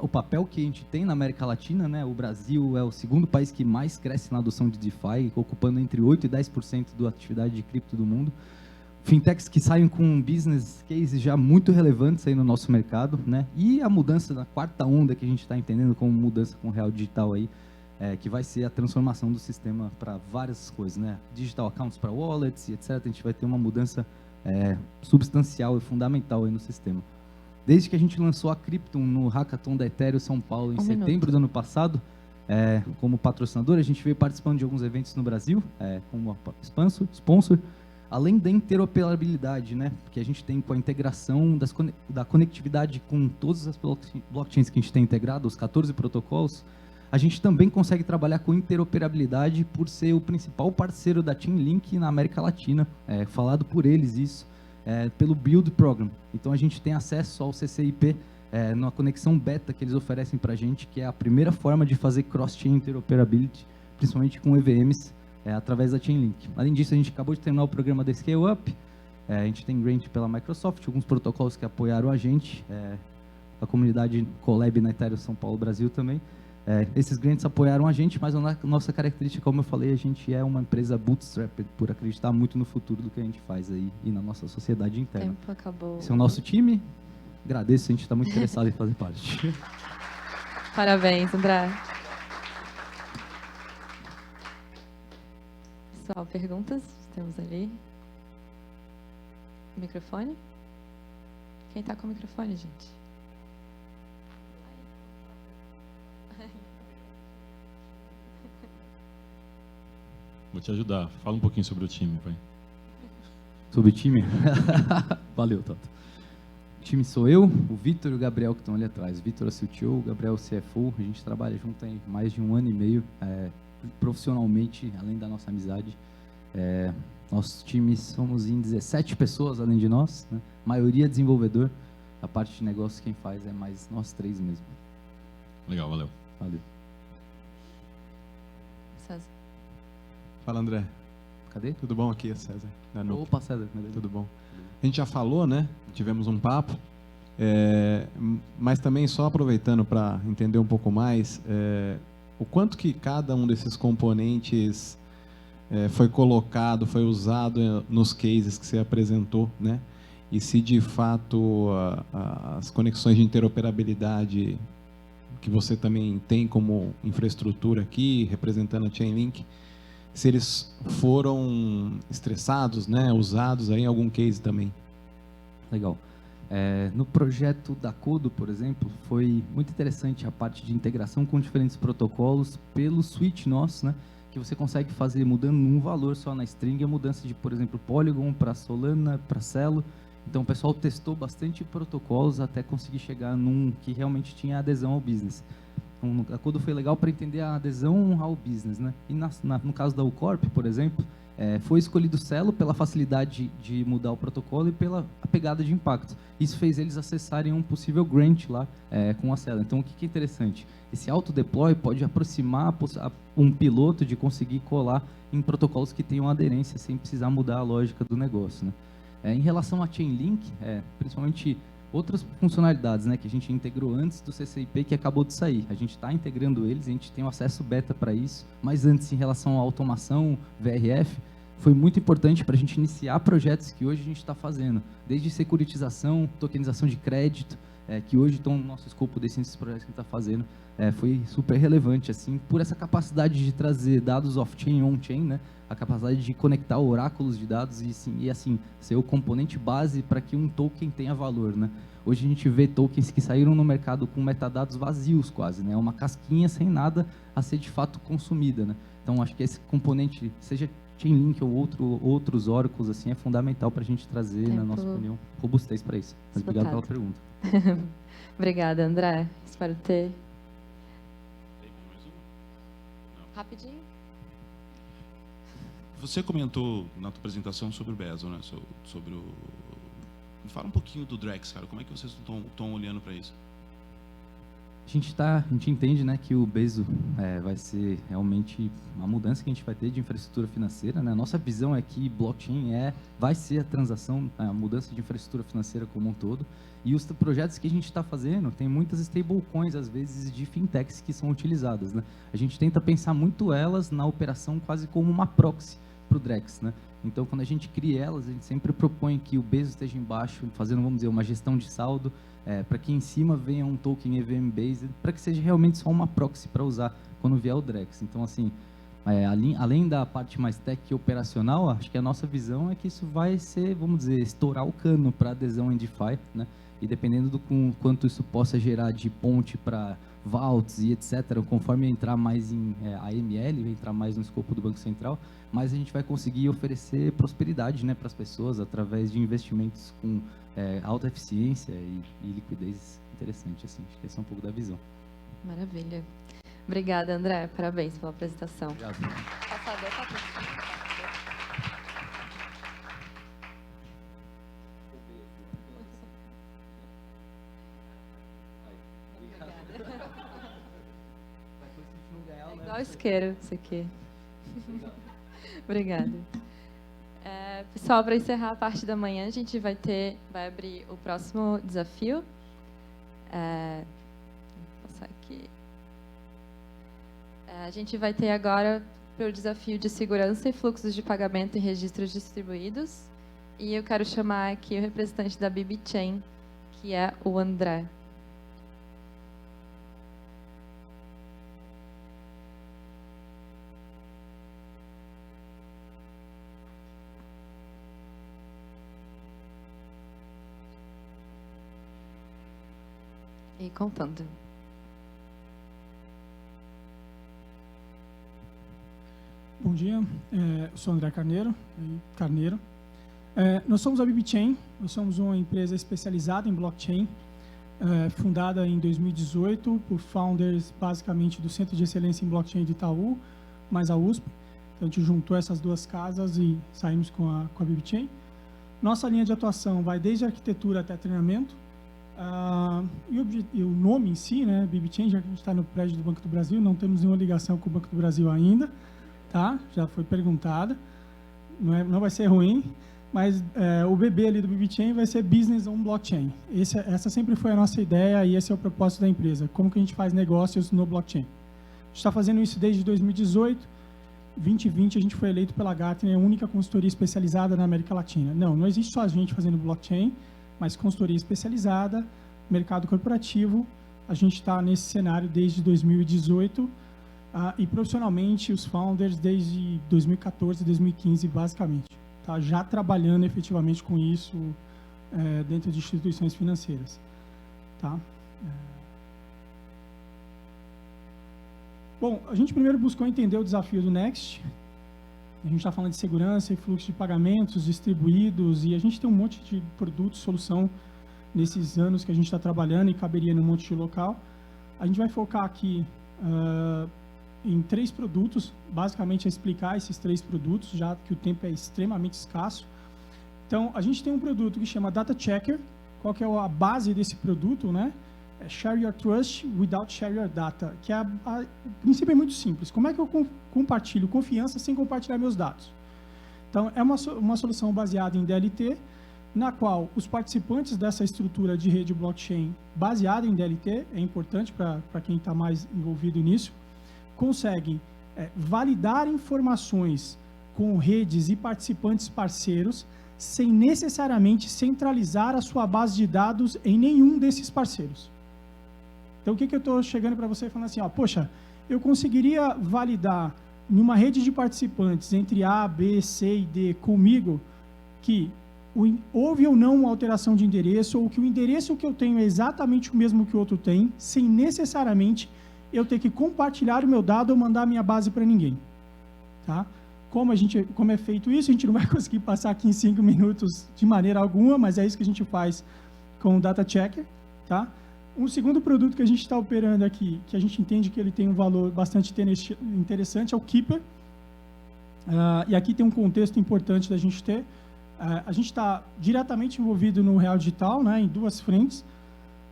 o papel que a gente tem na América Latina, né? O Brasil é o segundo país que mais cresce na adoção de DeFi, ocupando entre 8% e 10% da atividade de cripto do mundo. Fintechs que saem com business cases já muito relevantes aí no nosso mercado, né? E a mudança da 4ª onda que a gente está entendendo como mudança com o real digital aí, que vai ser a transformação do sistema para várias coisas, né? Digital accounts para wallets e etc. A gente vai ter uma mudança substancial e fundamental aí no sistema. Desde que a gente lançou a Crypton no Hackathon da Ethereum São Paulo em setembro do ano passado, como patrocinador, a gente veio participando de alguns eventos no Brasil, como sponsor, além da interoperabilidade, né, que a gente tem com a integração da conectividade com todas as blockchains que a gente tem integrado, os 14 protocolos, a gente também consegue trabalhar com interoperabilidade por ser o principal parceiro da Chainlink na América Latina, falado por eles isso, pelo Build Program. Então a gente tem acesso ao CCIP na conexão beta que eles oferecem para a gente, que é a primeira forma de fazer cross-chain interoperability, principalmente com EVMs, através da Chainlink. Além disso, a gente acabou de terminar o programa da Scale Up, a gente tem grant pela Microsoft, alguns protocolos que apoiaram a gente, a comunidade Collab na Ethereum São Paulo Brasil também. Esses grants apoiaram a gente, mas a nossa característica, como eu falei, a gente é uma empresa bootstrapped, por acreditar muito no futuro do que a gente faz aí e na nossa sociedade interna. O tempo acabou. Esse é o nosso time. Agradeço, a gente está muito interessado em fazer parte. Parabéns, André. Pessoal, perguntas? Temos ali. Microfone? Quem está com o microfone, gente? Vou te ajudar. Fala um pouquinho sobre o time, pai. Sobre o time? Valeu, Toto. O time sou eu, o Vitor e o Gabriel que estão ali atrás. O Vitor é o CTO, o Gabriel é o CFO. A gente trabalha junto há mais de 1 ano e meio, profissionalmente, além da nossa amizade. Nosso time somos em 17 pessoas, além de nós, né? Maioria desenvolvedor. A parte de negócio quem faz é mais nós 3 mesmo. Legal, valeu. Valeu. César. Fala, André. Cadê? Tudo bom aqui, César? Opa, César. Tudo bom. A gente já falou, né? Tivemos um papo, mas também só aproveitando para entender um pouco mais, o quanto que cada um desses componentes foi colocado, foi usado nos cases que você apresentou, né? E se de fato as conexões de interoperabilidade que você também tem como infraestrutura aqui, representando a Chainlink, se eles foram estressados, né, usados aí em algum case também. Legal. No projeto da Codo, por exemplo, foi muito interessante a parte de integração com diferentes protocolos pelo switch nosso, né, que você consegue fazer mudando um valor só na string, a mudança de, por exemplo, Polygon para Solana, para Celo. Então o pessoal testou bastante protocolos até conseguir chegar num que realmente tinha adesão ao business. A Codo foi legal para entender a adesão ao business, né? E no caso da Ucorp, por exemplo, foi escolhido o Celo pela facilidade de mudar o protocolo e pela pegada de impacto. Isso fez eles acessarem um possível grant lá com a Celo. Então, o que é interessante? Esse auto-deploy pode aproximar um piloto de conseguir colar em protocolos que tenham aderência sem precisar mudar a lógica do negócio, né? Em relação à Chainlink, principalmente outras funcionalidades, né, que a gente integrou antes do CCIP que acabou de sair. A gente está integrando eles, a gente tem um acesso beta para isso, mas antes, em relação à automação, VRF, foi muito importante para a gente iniciar projetos que hoje a gente está fazendo, desde securitização, tokenização de crédito, que hoje estão no nosso escopo desses projetos que a gente está fazendo, foi super relevante, assim, por essa capacidade de trazer dados off-chain e on-chain, né? A capacidade de conectar oráculos de dados e assim, ser o componente base para que um token tenha valor, né? Hoje a gente vê tokens que saíram no mercado com metadados vazios quase, né? Uma casquinha sem nada a ser de fato consumida, né? Então, acho que esse componente, seja Chainlink ou outros oracles, assim, é fundamental para a gente trazer, na nossa opinião, robustez para isso. Mas obrigado pela pergunta. Obrigada, André. Espero ter... Rapidinho. Você comentou na tua apresentação sobre o Bezo, né? Sobre o... Fala um pouquinho do Drex, cara. Como é que vocês estão olhando para isso? A gente entende, né, que o Bezo vai ser realmente uma mudança que a gente vai ter de infraestrutura financeira, né? A nossa visão é que blockchain vai ser a transação, a mudança de infraestrutura financeira como um todo. E os projetos que a gente está fazendo, tem muitas stablecoins, às vezes, de fintechs que são utilizadas, né? A gente tenta pensar muito elas na operação quase como uma proxy para o Drex, né? Então, quando a gente cria elas, a gente sempre propõe que o Bezo esteja embaixo, fazendo, vamos dizer, uma gestão de saldo, para que em cima venha um token EVM-based, para que seja realmente só uma proxy para usar quando vier o Drex. Então, assim, além da parte mais tech e operacional, acho que a nossa visão é que isso vai ser, vamos dizer, estourar o cano para adesão em DeFi, né? E dependendo do quanto isso possa gerar de ponte para vaults e etc., conforme entrar mais em AML, entrar mais no escopo do Banco Central, mais a gente vai conseguir oferecer prosperidade, né, para as pessoas através de investimentos com alta eficiência e liquidez interessante. Assim, acho que esse é um pouco da visão. Maravilha. Obrigada, André. Parabéns pela apresentação. Obrigado. É igual isqueiro, isso aqui. Obrigada. Pessoal, para encerrar a parte da manhã, a gente vai abrir o próximo desafio. Vou passar aqui. A gente vai ter agora o desafio de segurança e fluxos de pagamento em registros distribuídos. E eu quero chamar aqui o representante da BB Chain, que é o André. E contando. Bom dia, eu sou André Carneiro. Nós somos a BB Chain, nós somos uma empresa especializada em blockchain, fundada em 2018 por founders basicamente do Centro de Excelência em Blockchain de Itaú, mais a USP. Então a gente juntou essas duas casas e saímos com a BB Chain. Nossa linha de atuação vai desde arquitetura até treinamento. E o nome em si, né, BB Chain, já que a gente está no prédio do Banco do Brasil, não temos nenhuma ligação com o Banco do Brasil ainda, tá? Já foi perguntada, não vai ser ruim, mas o bebê ali do BB Chain vai ser Business on Blockchain. Essa sempre foi a nossa ideia e esse é o propósito da empresa, como que a gente faz negócios no blockchain. A gente está fazendo isso desde 2018, 2020 a gente foi eleito pela Gartner, a única consultoria especializada na América Latina. Não existe só a gente fazendo blockchain, mas consultoria especializada, mercado corporativo, a gente está nesse cenário desde 2018 e profissionalmente os founders desde 2014, 2015 basicamente, tá? Já trabalhando efetivamente com isso dentro de instituições financeiras, tá? Bom, a gente primeiro buscou entender o desafio do Next. A gente está falando de segurança e fluxo de pagamentos distribuídos e a gente tem um monte de produtos, solução nesses anos que a gente está trabalhando e caberia num monte de local. A gente vai focar aqui em 3 produtos, basicamente a explicar esses 3 produtos, já que o tempo é extremamente escasso. Então, a gente tem um produto que chama Data Checker. Qual que é a base desse produto, né? Share your trust without share your data, que o princípio é muito simples. Como é que eu compartilho confiança sem compartilhar meus dados? Então, é uma solução baseada em DLT, na qual os participantes dessa estrutura de rede blockchain baseada em DLT, é importante para quem está mais envolvido nisso, conseguem validar informações com redes e participantes parceiros, sem necessariamente centralizar a sua base de dados em nenhum desses parceiros. Então, o que eu estou chegando para você falando assim, ó, poxa, eu conseguiria validar em uma rede de participantes entre A, B, C e D comigo que houve ou não uma alteração de endereço, ou que o endereço que eu tenho é exatamente o mesmo que o outro tem, sem necessariamente eu ter que compartilhar o meu dado ou mandar a minha base para ninguém. Tá? Como é feito isso, a gente não vai conseguir passar aqui em 5 minutos de maneira alguma, mas é isso que a gente faz com o Data Checker. Tá? Um segundo produto que a gente está operando aqui, que a gente entende que ele tem um valor bastante interessante, é o Keeper. E aqui tem um contexto importante da gente ter. A gente está diretamente envolvido no Real Digital, né, em 2 frentes.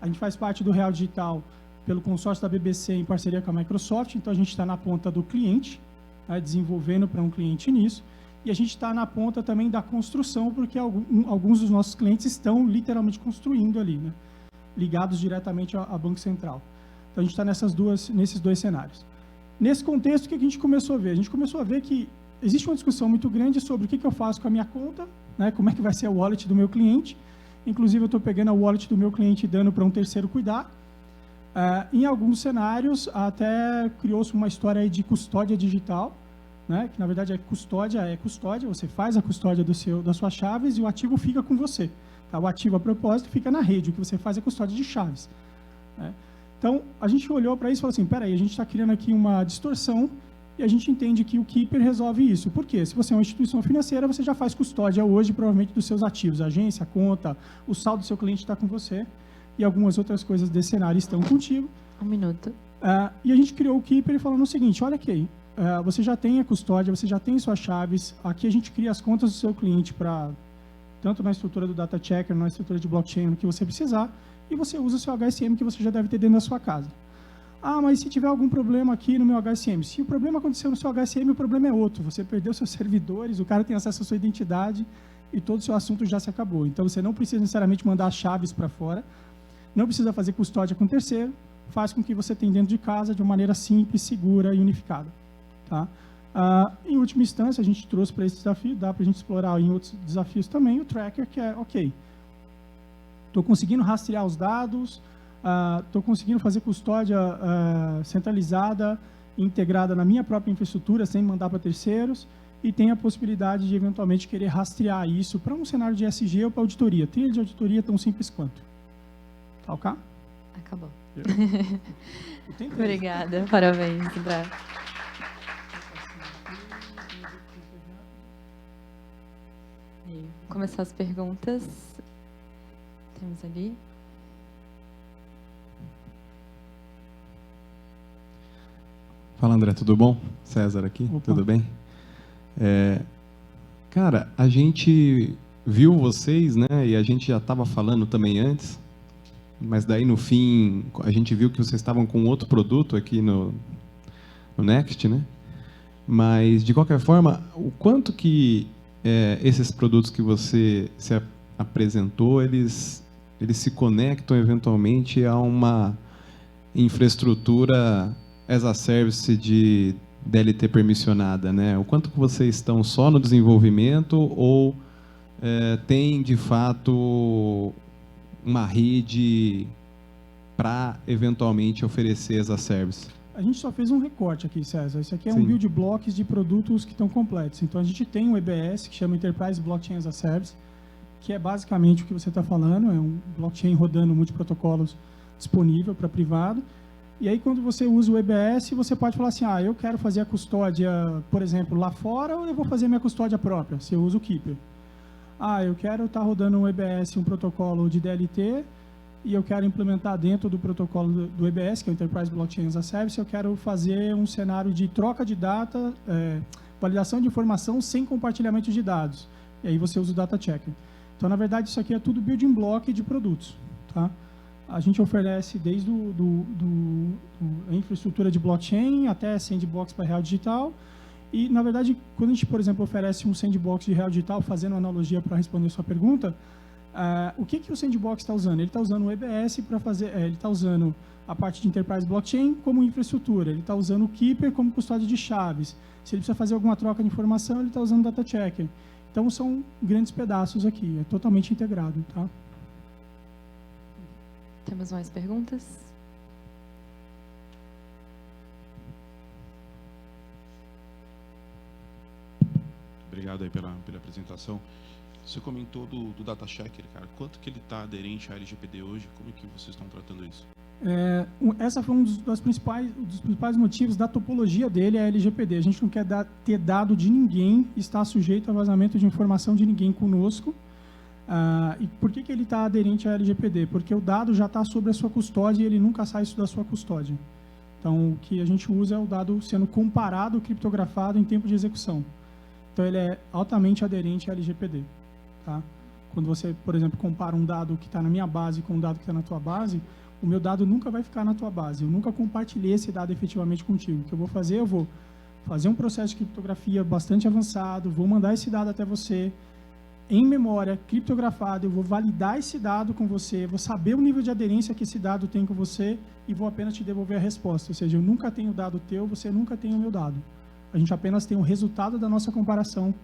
A gente faz parte do Real Digital pelo consórcio da BBC em parceria com a Microsoft, então a gente está na ponta do cliente, né, desenvolvendo para um cliente nisso, e a gente está na ponta também da construção, porque alguns dos nossos clientes estão literalmente construindo ali, né, ligados diretamente ao Banco Central. Então a gente está nesses dois cenários. Nesse contexto, o que a gente começou a ver? A gente começou a ver que existe uma discussão muito grande sobre o que eu faço com a minha conta, né, como é que vai ser o wallet do meu cliente. Inclusive, eu estou pegando a wallet do meu cliente e dando para um terceiro cuidar. Em alguns cenários, até criou-se uma história aí de custódia digital, né, que na verdade é custódia, você faz a custódia das suas chaves e o ativo fica com você. Tá? O ativo, a propósito, fica na rede, o que você faz é custódia de chaves. Né? Então, a gente olhou para isso e falou assim, peraí, a gente está criando aqui uma distorção e a gente entende que o Keeper resolve isso. Por quê? Se você é uma instituição financeira, você já faz custódia hoje, provavelmente, dos seus ativos. A agência, a conta, o saldo do seu cliente está com você e algumas outras coisas desse cenário estão contigo. Um minuto. E a gente criou o Keeper falando o seguinte, olha aqui, você já tem a custódia, você já tem suas chaves, aqui a gente cria as contas do seu cliente para, tanto na estrutura do Data Checker, na estrutura de blockchain, no que você precisar, e você usa o seu HSM que você já deve ter dentro da sua casa. Ah, mas se tiver algum problema aqui no meu HSM? Se o problema aconteceu no seu HSM, o problema é outro. Você perdeu seus servidores, o cara tem acesso à sua identidade e todo o seu assunto já se acabou. Então, você não precisa necessariamente mandar as chaves para fora, não precisa fazer custódia com terceiro, faz com que você tenha dentro de casa de uma maneira simples, segura e unificada. Tá? Em última instância, a gente trouxe para esse desafio, dá para a gente explorar em outros desafios também, o tracker, que é, ok, estou conseguindo rastrear os dados, estou conseguindo fazer custódia centralizada, integrada na minha própria infraestrutura, sem mandar para terceiros, e tem a possibilidade de, eventualmente, querer rastrear isso para um cenário de ESG ou para auditoria. Trilha de auditoria tão simples quanto. Tá ok? Acabou. Obrigada. Parabéns, André. Vou começar as perguntas. Temos ali. Fala, André, tudo bom? César aqui, Opa. Tudo bem? Cara, a gente viu vocês, né, e a gente já estava falando também antes, mas daí no fim a gente viu que vocês estavam com outro produto aqui no Next, né? Mas, de qualquer forma, o quanto que esses produtos que você se apresentou, eles se conectam eventualmente a uma infraestrutura as a service de DLT permissionada, né? O quanto que vocês estão só no desenvolvimento ou tem, de fato, uma rede para, eventualmente, oferecer as a service? A gente só fez um recorte aqui, César. Isso aqui é Sim. um build blocks de produtos que estão completos. Então, a gente tem um EBS, que chama Enterprise Blockchain as a Service, que é basicamente o que você está falando, é um blockchain rodando multiprotocolos disponível para privado. E aí, quando você usa o EBS, você pode falar assim, eu quero fazer a custódia, por exemplo, lá fora, ou eu vou fazer minha custódia própria, se eu uso o Keeper. Eu quero estar rodando um EBS, um protocolo de DLT, e eu quero implementar dentro do protocolo do EBS, que é o Enterprise Blockchain as a Service, eu quero fazer um cenário de troca de data, validação de informação sem compartilhamento de dados. E aí você usa o Data Checker. Então, na verdade, isso aqui é tudo building block de produtos. Tá? A gente oferece desde a infraestrutura de blockchain até sandbox para real digital. E, na verdade, quando a gente, por exemplo, oferece um sandbox de real digital, fazendo uma analogia para responder a sua pergunta, O que o Sandbox está usando? Ele está usando o EBS para fazer... ele está usando a parte de Enterprise Blockchain como infraestrutura. Ele está usando o Keeper como custódia de chaves. Se ele precisa fazer alguma troca de informação, ele está usando o Data Checker. Então, são grandes pedaços aqui. É totalmente integrado. Tá? Temos mais perguntas? Obrigado aí pela apresentação. Você comentou do Data Checker, cara. Quanto que ele está aderente à LGPD hoje? Como é que vocês estão tratando isso? Essa foi um dos principais motivos da topologia dele, é a LGPD. A gente não quer ter dado de ninguém, estar sujeito a vazamento de informação de ninguém conosco. E por que ele está aderente à LGPD? Porque o dado já está sob a sua custódia e ele nunca sai da sua custódia. Então, o que a gente usa é o dado sendo comparado, criptografado em tempo de execução. Então, ele é altamente aderente à LGPD. Tá? Quando você, por exemplo, compara um dado que está na minha base com um dado que está na tua base, o meu dado nunca vai ficar na tua base. Eu nunca compartilhei esse dado efetivamente contigo. O que eu vou fazer um processo de criptografia bastante avançado, vou mandar esse dado até você, em memória, criptografado, eu vou validar esse dado com você, vou saber o nível de aderência que esse dado tem com você e vou apenas te devolver a resposta. Ou seja, eu nunca tenho o dado teu, você nunca tem o meu dado. A gente apenas tem o resultado da nossa comparação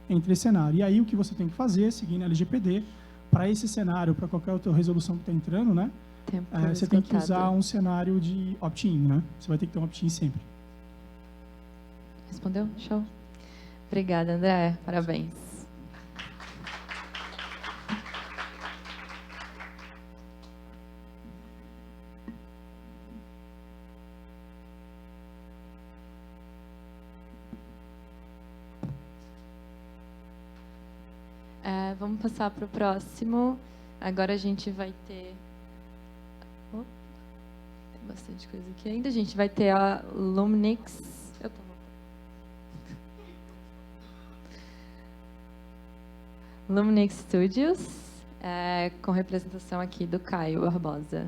entre esse cenário. E aí o que você tem que fazer, seguindo a LGPD, para esse cenário, para qualquer outra resolução que está entrando, né? Você tem que usar um cenário de opt-in, né? Você vai ter que ter um opt-in sempre. Respondeu? Show. Obrigada, André. Parabéns. Vamos passar para o próximo. Agora a gente vai ter... tem bastante coisa aqui ainda. A gente vai ter a Luminix. Luminix Studios, com representação aqui do Caio Barbosa.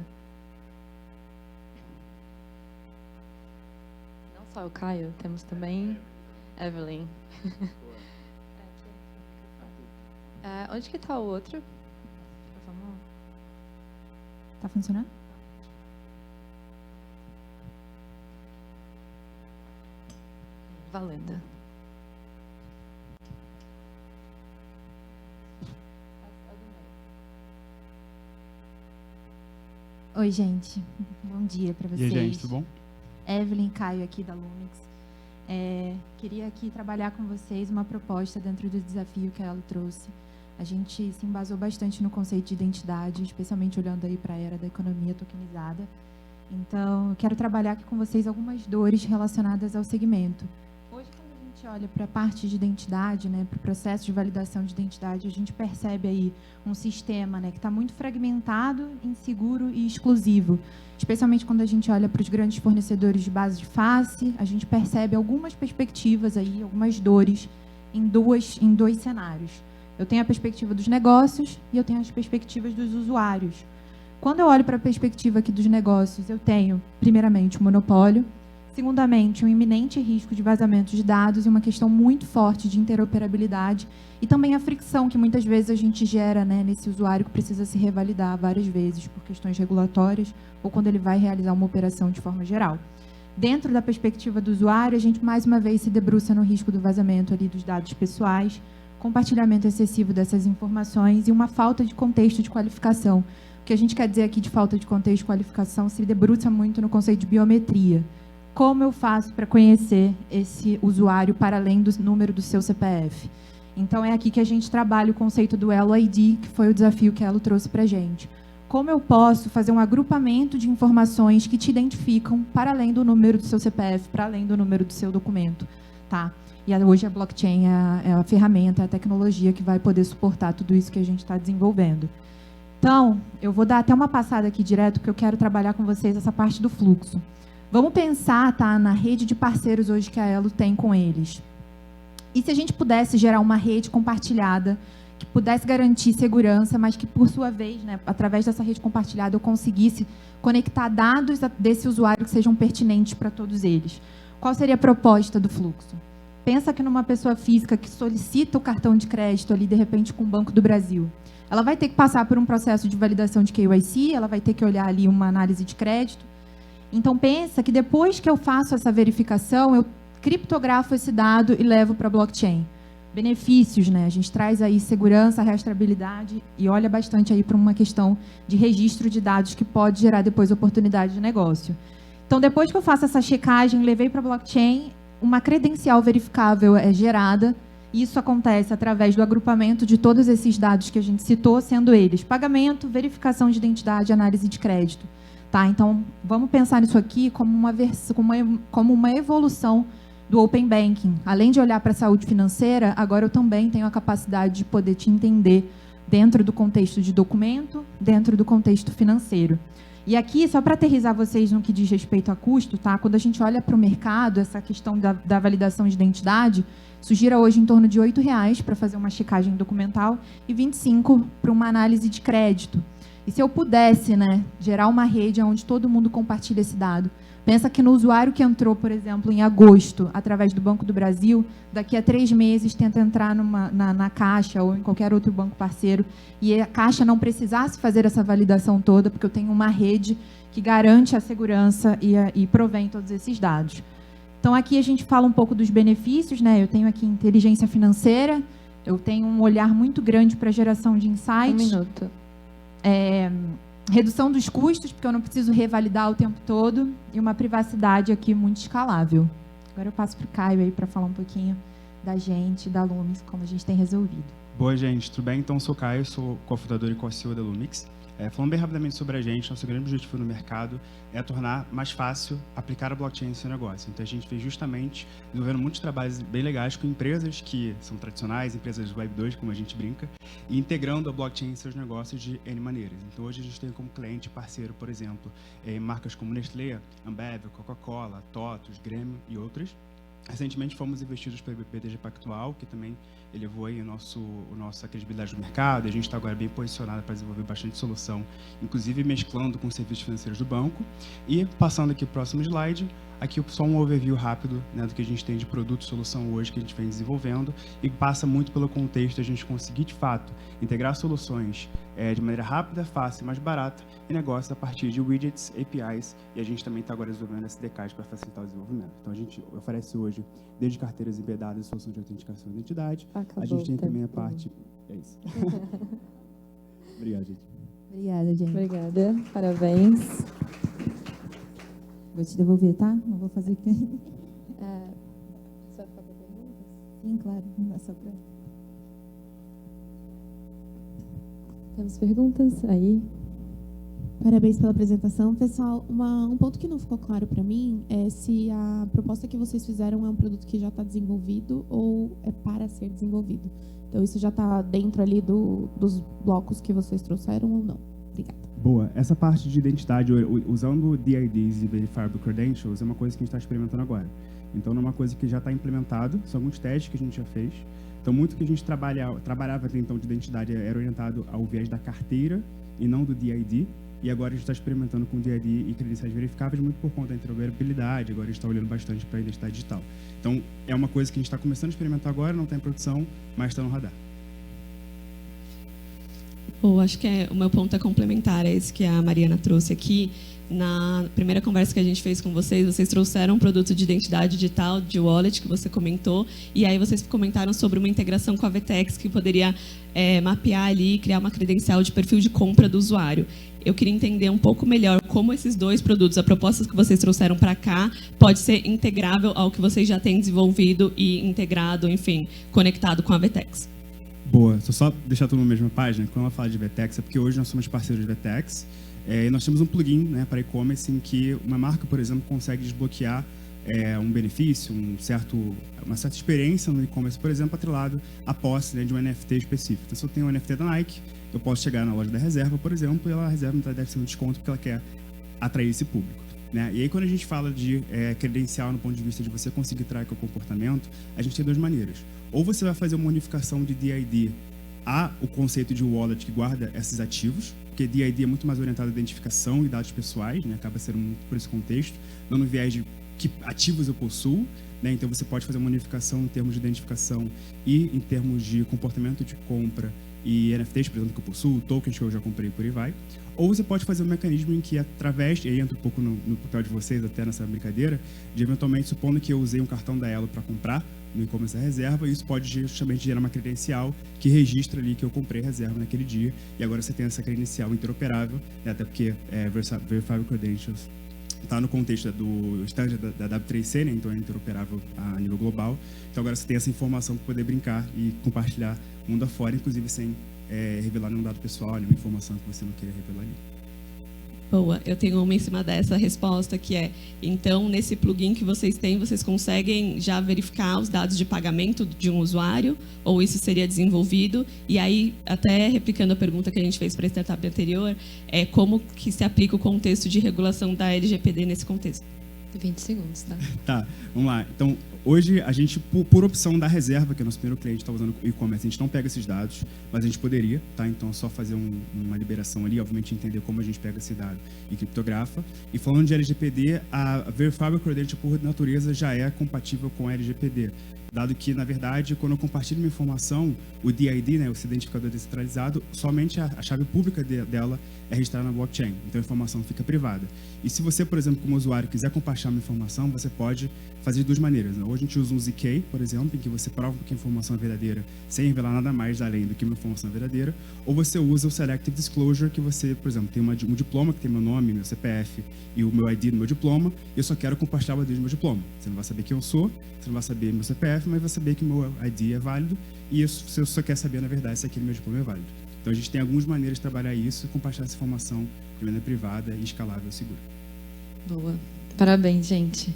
Não só o Caio, temos também Evelyn. Onde que está o outro? Vamos... Tá funcionando? Valendo. Oi, gente. Bom dia para vocês. E aí, gente, tudo bom? Evelyn, Caio aqui da Lumix. Queria aqui trabalhar com vocês uma proposta dentro do desafio que ela trouxe. A gente se embasou bastante no conceito de identidade, especialmente olhando aí para a era da economia tokenizada. Então, eu quero trabalhar aqui com vocês algumas dores relacionadas ao segmento. Hoje, quando a gente olha para a parte de identidade, né, para o processo de validação de identidade, a gente percebe aí um sistema, né, que está muito fragmentado, inseguro e exclusivo. Especialmente quando a gente olha para os grandes fornecedores de base de face, a gente percebe algumas perspectivas aí, algumas dores em dois cenários. Eu tenho a perspectiva dos negócios e eu tenho as perspectivas dos usuários. Quando eu olho para a perspectiva aqui dos negócios, eu tenho, primeiramente, um monopólio, segundamente, um iminente risco de vazamento de dados e uma questão muito forte de interoperabilidade e também a fricção que muitas vezes a gente gera, né, nesse usuário que precisa se revalidar várias vezes por questões regulatórias ou quando ele vai realizar uma operação de forma geral. Dentro da perspectiva do usuário, a gente mais uma vez se debruça no risco do vazamento ali dos dados pessoais, compartilhamento excessivo dessas informações e uma falta de contexto de qualificação. O que a gente quer dizer aqui de falta de contexto de qualificação se debruça muito no conceito de biometria. Como eu faço para conhecer esse usuário para além do número do seu CPF? Então, é aqui que a gente trabalha o conceito do Elo ID, que foi o desafio que Elo trouxe para a gente. Como eu posso fazer um agrupamento de informações que te identificam para além do número do seu CPF, para além do número do seu documento? Tá? E hoje a blockchain é a ferramenta, a tecnologia que vai poder suportar tudo isso que a gente está desenvolvendo. Então, eu vou dar até uma passada aqui direto, porque eu quero trabalhar com vocês essa parte do fluxo. Vamos pensar, tá, na rede de parceiros hoje que a Elo tem com eles. E se a gente pudesse gerar uma rede compartilhada, que pudesse garantir segurança, mas que, por sua vez, né, através dessa rede compartilhada, eu conseguisse conectar dados desse usuário que sejam pertinentes para todos eles? Qual seria a proposta do fluxo? Pensa que numa pessoa física que solicita o cartão de crédito ali, de repente, com o Banco do Brasil. Ela vai ter que passar por um processo de validação de KYC, ela vai ter que olhar ali uma análise de crédito. Então, pensa que depois que eu faço essa verificação, eu criptografo esse dado e levo para a blockchain. Benefícios, né? A gente traz aí segurança, rastreabilidade e olha bastante aí para uma questão de registro de dados que pode gerar depois oportunidade de negócio. Então, depois que eu faço essa checagem, levei para a blockchain, uma credencial verificável é gerada. Isso acontece através do agrupamento de todos esses dados que a gente citou, sendo eles pagamento, verificação de identidade, análise de crédito. Tá? Então, vamos pensar nisso aqui como uma evolução do Open Banking. Além de olhar para a saúde financeira, agora eu também tenho a capacidade de poder te entender dentro do contexto de documento, dentro do contexto financeiro. E aqui, só para aterrizar vocês no que diz respeito a custo, tá? Quando a gente olha para o mercado, essa questão da validação de identidade, isso gira hoje em torno de R$ 8,00 para fazer uma checagem documental e R$ 25,00 para uma análise de crédito. E se eu pudesse, né, gerar uma rede onde todo mundo compartilha esse dado, pensa que no usuário que entrou, por exemplo, em agosto, através do Banco do Brasil, daqui a 3 meses tenta entrar na Caixa ou em qualquer outro banco parceiro, e a Caixa não precisasse fazer essa validação toda, porque eu tenho uma rede que garante a segurança e provém todos esses dados. Então, aqui a gente fala um pouco dos benefícios, né? Eu tenho aqui inteligência financeira, eu tenho um olhar muito grande para a geração de insights. Um minuto. Redução dos custos, porque eu não preciso revalidar o tempo todo, e uma privacidade aqui muito escalável. Agora eu passo para o Caio aí para falar um pouquinho da gente, da Lumix, como a gente tem resolvido. Boa, gente, tudo bem? Então, eu sou o Caio, sou cofundador e co-CEO da Lumix. Falando bem rapidamente sobre a gente, nosso grande objetivo no mercado é tornar mais fácil aplicar a blockchain no seu negócio. Então, a gente fez justamente, desenvolvendo muitos trabalhos bem legais com empresas que são tradicionais, empresas Web 2, como a gente brinca, e integrando a blockchain em seus negócios de N maneiras. Então, hoje a gente tem como cliente e parceiro, por exemplo, marcas como Nestlé, Ambev, Coca-Cola, TOTUS, Grêmio e outras. Recentemente fomos investidos pelo BTG Pactual, que também elevou aí a nossa credibilidade no mercado, e a gente está agora bem posicionado para desenvolver bastante solução, inclusive mesclando com os serviços financeiros do banco. E passando aqui para o próximo slide, aqui só um overview rápido, né, do que a gente tem de produto e solução hoje que a gente vem desenvolvendo, e passa muito pelo contexto a gente conseguir, de fato, integrar soluções de maneira rápida, fácil e mais barata em negócios a partir de widgets, APIs, e a gente também está agora desenvolvendo SDKs para facilitar o desenvolvimento. Então, a gente oferece hoje, desde carteiras embedadas e solução de autenticação e identidade. A gente tem também a parte... É isso. Obrigado, gente. Obrigada, gente. Obrigada, parabéns. Vou te devolver, tá? Não vou fazer... Você vai ficar com perguntas? Sim, claro. Não é só para... Temos perguntas aí? Parabéns pela apresentação. Pessoal, um ponto que não ficou claro para mim é se a proposta que vocês fizeram é um produto que já está desenvolvido ou é para ser desenvolvido. Então, isso já está dentro ali dos blocos que vocês trouxeram ou não? Obrigada. Boa. Essa parte de identidade, usando DIDs e Verifiable Credentials, é uma coisa que a gente está experimentando agora. Então, não é uma coisa que já está implementada, são alguns testes que a gente já fez. Então, muito que a gente trabalhava até então de identidade era orientado ao viés da carteira e não do DID. E agora a gente está experimentando com DID e credenciais verificáveis muito por conta da interoperabilidade. Agora a gente está olhando bastante para a identidade digital. Então, é uma coisa que a gente está começando a experimentar agora, não está em produção, mas está no radar. Bom, acho que o meu ponto é complementar a esse que a Mariana trouxe aqui. Na primeira conversa que a gente fez com vocês trouxeram um produto de identidade digital, de wallet, que você comentou, e aí vocês comentaram sobre uma integração com a VTEX que poderia mapear ali e criar uma credencial de perfil de compra do usuário. Eu queria entender um pouco melhor como esses dois produtos, a proposta que vocês trouxeram para cá, pode ser integrável ao que vocês já têm desenvolvido e integrado, enfim, conectado com a VTEX. Boa, só deixar tudo na mesma página. Quando ela fala de VTEX, é porque hoje nós somos parceiros de VTEX. E nós temos um plugin, né, para e-commerce em que uma marca, por exemplo, consegue desbloquear um benefício, uma certa experiência no e-commerce, por exemplo, atrelado à posse, né, de um NFT específico. Então, se eu tenho um NFT da Nike, eu posso chegar na loja da reserva, por exemplo, e a reserva deve ser um desconto porque ela quer atrair esse público. Né? E aí, quando a gente fala de credencial no ponto de vista de você conseguir trazer o comportamento, a gente tem duas maneiras. Ou você vai fazer uma unificação de DID o conceito de wallet que guarda esses ativos, porque DID é muito mais orientado à identificação e dados pessoais, né? Acaba sendo muito por esse contexto, não no viés de que ativos eu possuo, né? Então você pode fazer uma unificação em termos de identificação e em termos de comportamento de compra e NFTs, por exemplo, que eu possuo, tokens que eu já comprei, por aí vai. Ou você pode fazer um mecanismo em que, através, e aí entra um pouco no papel de vocês, até nessa brincadeira, de eventualmente, supondo que eu usei um cartão da Elo para comprar no e-commerce da reserva, isso pode justamente gerar uma credencial que registra ali que eu comprei a reserva naquele dia, e agora você tem essa credencial interoperável, né, até porque Verifiable Credentials está no contexto do standard da W3C, né, então é interoperável a nível global. Então agora você tem essa informação para poder brincar e compartilhar mundo afora, inclusive sem revelar nenhum dado pessoal, nenhuma informação que você não queira revelar ali. Boa, eu tenho uma em cima dessa resposta que é, então, nesse plugin que vocês têm, vocês conseguem já verificar os dados de pagamento de um usuário, ou isso seria desenvolvido? E aí, até replicando a pergunta que a gente fez para a startup anterior, como que se aplica o contexto de regulação da LGPD nesse contexto? 20 segundos, tá? Tá, vamos lá. Então, hoje, a gente, por opção da reserva, que é o nosso primeiro cliente está usando o e-commerce, a gente não pega esses dados, mas a gente poderia, tá? Então, é só fazer uma liberação ali, obviamente entender como a gente pega esse dado e criptografa. E falando de LGPD, a Verifiable Credential, por natureza, já é compatível com a LGPD. Dado que, na verdade, quando eu compartilho uma informação, o DID, né, o identificador descentralizado, somente a chave pública dela é registrada na blockchain. Então, a informação fica privada. E se você, por exemplo, como usuário, quiser compartilhar uma informação, você pode fazer de duas maneiras, né? Hoje a gente usa um ZK, por exemplo, em que você prova que a informação é verdadeira sem revelar nada mais além do que uma informação verdadeira. Ou você usa o Selective Disclosure, que você, por exemplo, tem um diploma que tem meu nome, meu CPF e o meu ID no meu diploma, e eu só quero compartilhar o ID do meu diploma. Você não vai saber quem eu sou, você não vai saber meu CPF, mas vai saber que meu ID é válido, e você só quer saber, na verdade, se aquele meu diploma é válido. Então, a gente tem algumas maneiras de trabalhar isso e compartilhar essa informação de maneira privada, escalável e segura. Boa. Parabéns, gente.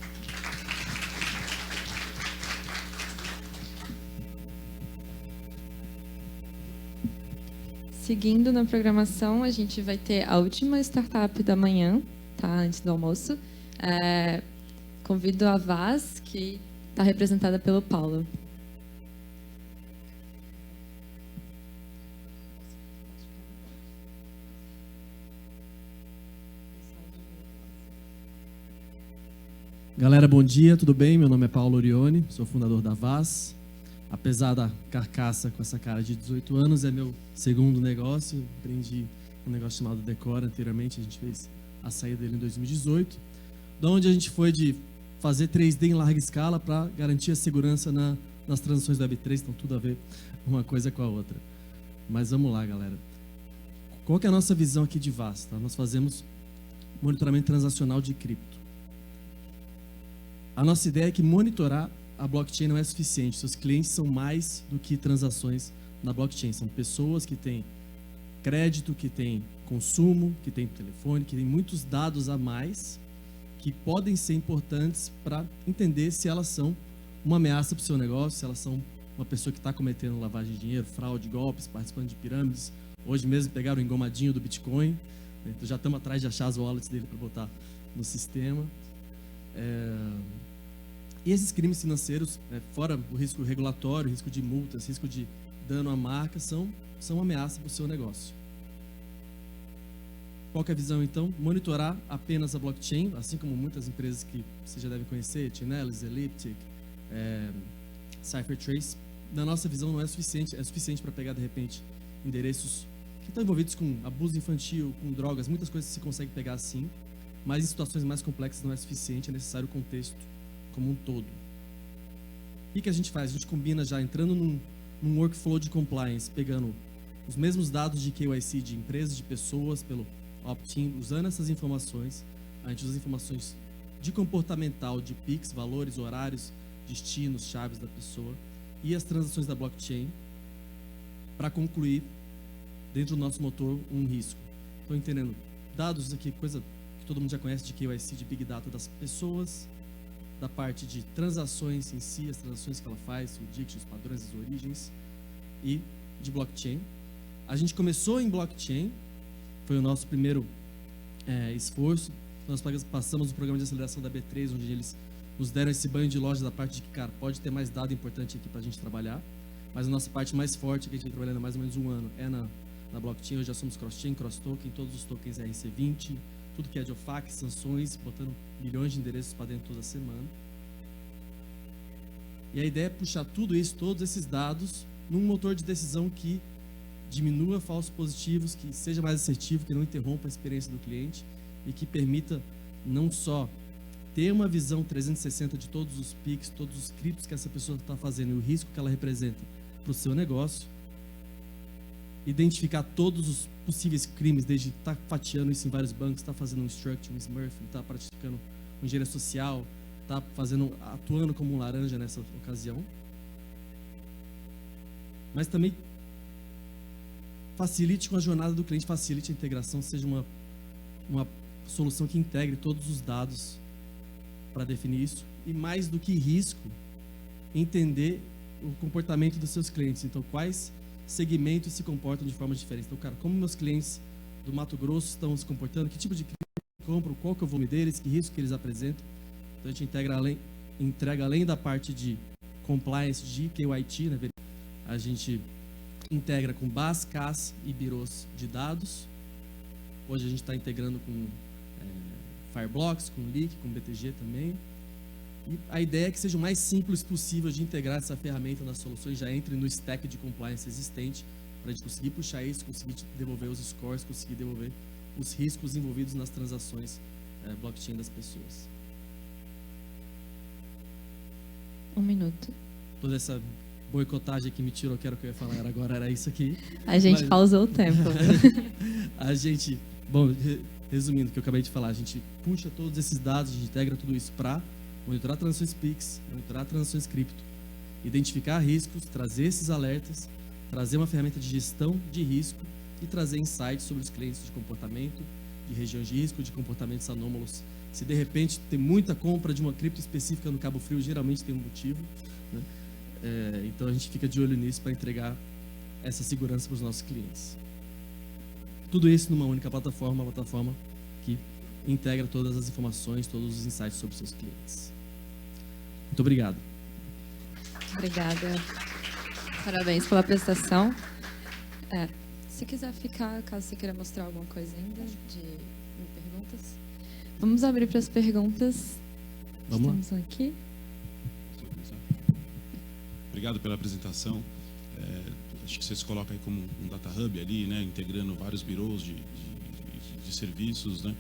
Seguindo na programação, a gente vai ter a última startup da manhã, tá? Antes do almoço. Convido a Vaz, que está representada pelo Paulo. Galera, bom dia, tudo bem? Meu nome é Paulo Orione, sou fundador da Vaz. Apesar da carcaça com essa cara de 18 anos, é meu segundo negócio. Empreendi um negócio chamado Decora anteriormente, a gente fez a saída dele em 2018. Da onde a gente foi de fazer 3D em larga escala para garantir a segurança nas transações da Web3, então tudo a ver uma coisa com a outra. Mas vamos lá, galera. Qual que é a nossa visão aqui de Vaz? Tá? Nós fazemos monitoramento transacional de cripto. A nossa ideia é que monitorar a blockchain não é suficiente. Seus clientes são mais do que transações na blockchain. São pessoas que têm crédito, que têm consumo, que têm telefone, que têm muitos dados a mais que podem ser importantes para entender se elas são uma ameaça para o seu negócio, se elas são uma pessoa que está cometendo lavagem de dinheiro, fraude, golpes, participando de pirâmides. Hoje mesmo pegaram o engomadinho do Bitcoin. Então já estamos atrás de achar as wallets dele para botar no sistema. E esses crimes financeiros, fora o risco regulatório, risco de multas, risco de dano à marca, são uma ameaça para o seu negócio. Qual que é a visão, então? Monitorar apenas a blockchain, assim como muitas empresas que você já deve conhecer, Chainalysis, Elliptic, CipherTrace. Na nossa visão, não é suficiente. É suficiente para pegar, de repente, endereços que estão envolvidos com abuso infantil, com drogas, muitas coisas se consegue pegar assim, mas em situações mais complexas não é suficiente, é necessário o contexto como um todo. O que a gente faz? A gente combina já entrando num workflow de compliance, pegando os mesmos dados de KYC de empresas, de pessoas, pelo opt-in, usando essas informações. A gente usa informações de comportamental, de PIX, valores, horários, destinos, chaves da pessoa e as transações da blockchain para concluir dentro do nosso motor um risco. Estou entendendo dados aqui, coisa que todo mundo já conhece de KYC, de Big Data das pessoas, da parte de transações em si, as transações que ela faz, o DICT, os padrões, as origens, e de blockchain. A gente começou em blockchain, foi o nosso primeiro esforço. Nós passamos o programa de aceleração da B3, onde eles nos deram esse banho de loja da parte de que, cara, pode ter mais dado importante aqui para a gente trabalhar, mas a nossa parte mais forte, que a gente vem trabalhando há mais ou menos um ano, é na blockchain. Hoje já somos cross-chain, cross-token, todos os tokens RC20, tudo que é de OFAC, sanções, botando milhões de endereços para dentro toda semana. E a ideia é puxar tudo isso, todos esses dados, num motor de decisão que diminua falsos positivos, que seja mais assertivo, que não interrompa a experiência do cliente e que permita não só ter uma visão 360 de todos os PICs, todos os criptos que essa pessoa está fazendo e o risco que ela representa para o seu negócio, identificar todos os possíveis crimes, desde estar fatiando isso em vários bancos, estar fazendo um structure, um smurf, estar praticando uma engenharia social, estar atuando como um laranja nessa ocasião, mas também facilite com a jornada do cliente, facilite a integração, seja uma solução que integre todos os dados para definir isso, e mais do que risco, entender o comportamento dos seus clientes. Então, quais segmentos se comportam de forma diferente. Então, cara, como meus clientes do Mato Grosso estão se comportando, que tipo de cliente compram, qual que é o volume deles, que risco que eles apresentam. Então, a gente entrega além da parte de compliance, de KYT, né? A gente integra com BAS, CAS e birôs de dados. Hoje a gente está integrando com Fireblocks, com Leak, com BTG também. E a ideia é que seja o mais simples possível de integrar essa ferramenta nas soluções, já entre no stack de compliance existente, para a gente conseguir puxar isso, conseguir devolver os scores, conseguir devolver os riscos envolvidos nas transações blockchain das pessoas. 1 minuto. Toda essa boicotagem que me tirou, que era o que eu ia falar agora, era isso aqui. A gente pausou o tempo. A gente, bom, resumindo o que eu acabei de falar, a gente puxa todos esses dados, a gente integra tudo isso para monitorar transações PIX, monitorar transações cripto, identificar riscos, trazer esses alertas, trazer uma ferramenta de gestão de risco e trazer insights sobre os clientes de comportamento, de regiões de risco, de comportamentos anômalos. Se de repente tem muita compra de uma cripto específica no Cabo Frio, geralmente tem um motivo, né? Então a gente fica de olho nisso para entregar essa segurança para os nossos clientes. Tudo isso numa única plataforma, uma plataforma que integra todas as informações, todos os insights sobre os seus clientes. Muito obrigado. Obrigada. Parabéns pela apresentação. Se quiser ficar, caso você queira mostrar alguma coisa ainda de perguntas. Vamos abrir para as perguntas. Vamos Estamos aqui. Obrigado pela apresentação. Acho que você se coloca aí como um data hub ali, né, integrando vários birôs de serviços, né?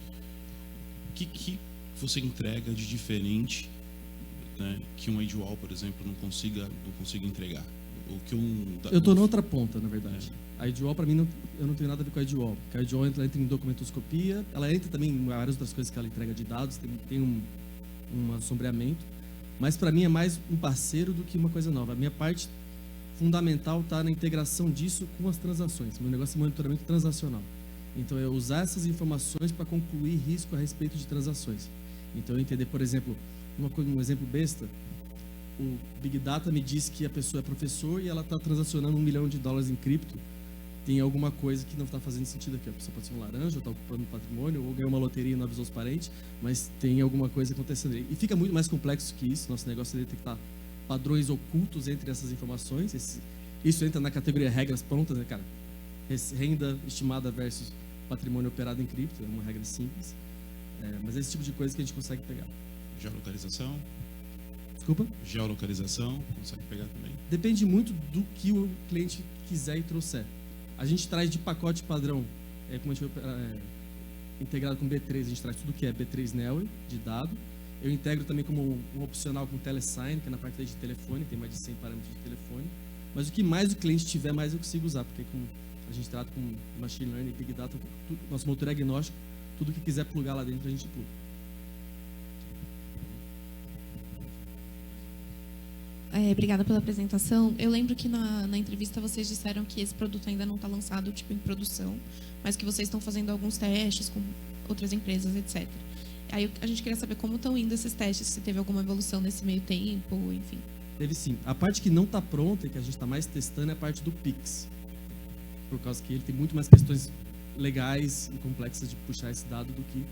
O que você entrega de diferente, né, que um AdWall, por exemplo, não consiga entregar? Ou que eu estou na outra ponta, na verdade. A AdWall, para mim, eu não tenho nada a ver com a AdWall. Porque a AdWall entra em documentoscopia, ela entra também em várias outras coisas que ela entrega de dados, tem um assombreamento. Mas para mim é mais um parceiro do que uma coisa nova. A minha parte fundamental está na integração disso com as transações. Meu negócio é monitoramento transacional. Então, é usar essas informações para concluir risco a respeito de transações. Então, eu entender, por exemplo, um exemplo besta, o Big Data me diz que a pessoa é professor e ela está transacionando $1 milhão em cripto. Tem alguma coisa que não está fazendo sentido aqui. A pessoa pode ser um laranja, ou está ocupando patrimônio, ou ganhou uma loteria e não avisou os parentes, mas tem alguma coisa acontecendo aí. E fica muito mais complexo que isso. Nosso negócio é detectar padrões ocultos entre essas informações. Isso entra na categoria regras prontas, né, cara? Renda estimada versus patrimônio operado em cripto, é uma regra simples. Mas é esse tipo de coisa que a gente consegue pegar. Geolocalização? Desculpa? Geolocalização, consegue pegar também? Depende muito do que o cliente quiser e trouxer. A gente traz de pacote padrão, como a gente integrado com B3, a gente traz tudo que é B3 Neo de dado. Eu integro também como um opcional com Telesign, que é na parte de telefone, tem mais de 100 parâmetros de telefone. Mas o que mais o cliente tiver, mais eu consigo usar, porque a gente trata com Machine Learning, Big Data, nosso motor é agnóstico, tudo que quiser plugar lá dentro a gente pluga. Obrigada pela apresentação. Eu lembro que na entrevista vocês disseram que esse produto ainda não está lançado tipo em produção, mas que vocês estão fazendo alguns testes com outras empresas, etc. Aí a gente queria saber como estão indo esses testes, se teve alguma evolução nesse meio tempo, enfim. Teve sim. A parte que não está pronta e que a gente está mais testando é a parte do Pix. Por causa que ele tem muito mais questões legais e complexas de puxar esse dado do que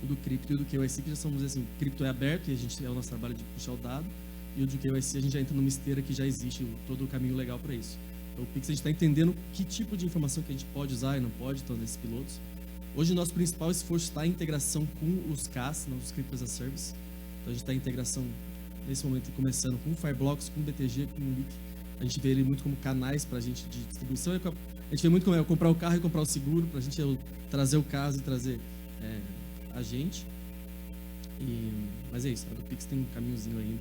o do cripto e do KYC, que já somos assim, cripto é aberto e a gente é o nosso trabalho de puxar o dado. E o de KYC a gente já entra numa esteira que já existe todo o caminho legal para isso. Então o Pix a gente está entendendo que tipo de informação que a gente pode usar e não pode, então nesses pilotos. Hoje, o nosso principal esforço está em integração com os CAS, os Crypto as a Service. Então, a gente está em integração, nesse momento, começando com o Fireblocks, com o BTG, com o Leak. A gente vê ele muito como canais para a gente de distribuição. A gente vê muito como é comprar o carro e comprar o seguro, para a gente trazer o caso e trazer a gente. Mas é isso, a do Pix tem um caminhozinho ainda.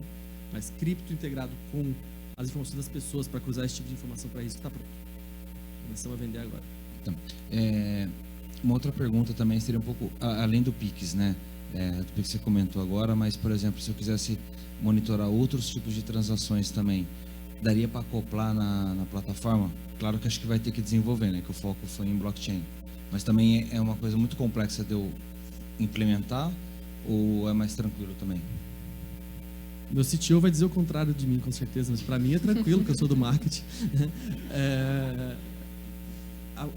Mas cripto integrado com as informações das pessoas para cruzar esse tipo de informação para risco está pronto. Começamos a vender agora. Então, uma outra pergunta também seria um pouco, além do Pix, né? Do Pix você comentou agora, mas, por exemplo, se eu quisesse monitorar outros tipos de transações também, daria para acoplar na plataforma? Claro que acho que vai ter que desenvolver, né? Que o foco foi em blockchain. Mas também é uma coisa muito complexa de eu implementar, ou é mais tranquilo também? Meu CTO vai dizer o contrário de mim, com certeza, mas para mim é tranquilo, porque eu sou do marketing.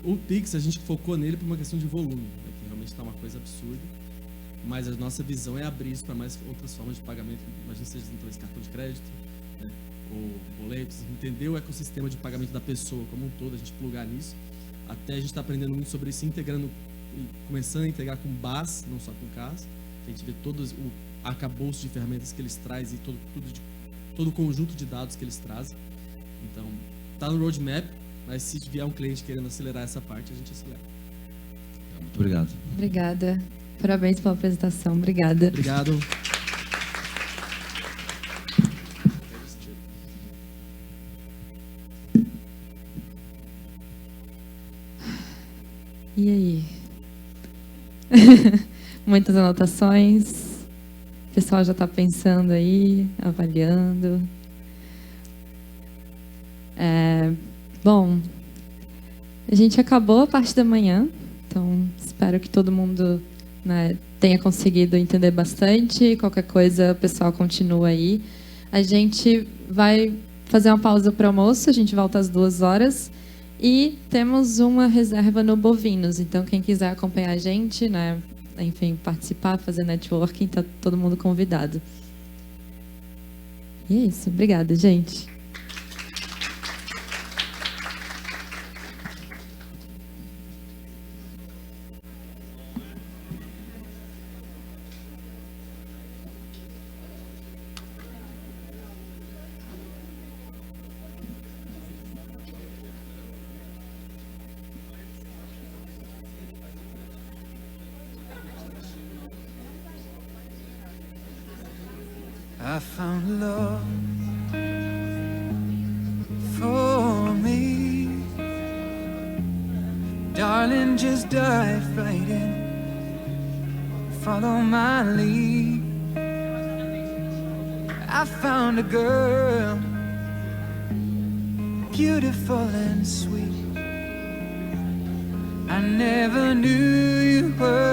O Pix, a gente focou nele por uma questão de volume, né, que realmente está uma coisa absurda, mas a nossa visão é abrir isso para mais outras formas de pagamento. Imagina seja então esse cartão de crédito, né, ou boletos, entender o ecossistema de pagamento da pessoa como um todo, a gente plugar nisso. Até a gente está aprendendo muito sobre isso, integrando, começando a integrar com BAS, não só com CAS. A gente vê todos o arcabouço de ferramentas que eles trazem e todo o conjunto de dados que eles trazem. Então, está no roadmap, mas se vier um cliente querendo acelerar essa parte, a gente acelera. Muito obrigado. Obrigada. Parabéns pela apresentação. Obrigada. Obrigado. E aí? Muitas anotações. O pessoal já está pensando aí, avaliando. Bom, a gente acabou a parte da manhã, então espero que todo mundo, né, tenha conseguido entender bastante. Qualquer coisa, o pessoal continua aí. A gente vai fazer uma pausa para almoço, a gente volta às 2h. E temos uma reserva no Bovinos, então quem quiser acompanhar a gente, né, enfim, participar, fazer networking, está todo mundo convidado. E é isso, obrigada, gente. I found love for me. Darling, just dive right in. Follow my lead. I found a girl, beautiful and sweet. I never knew you were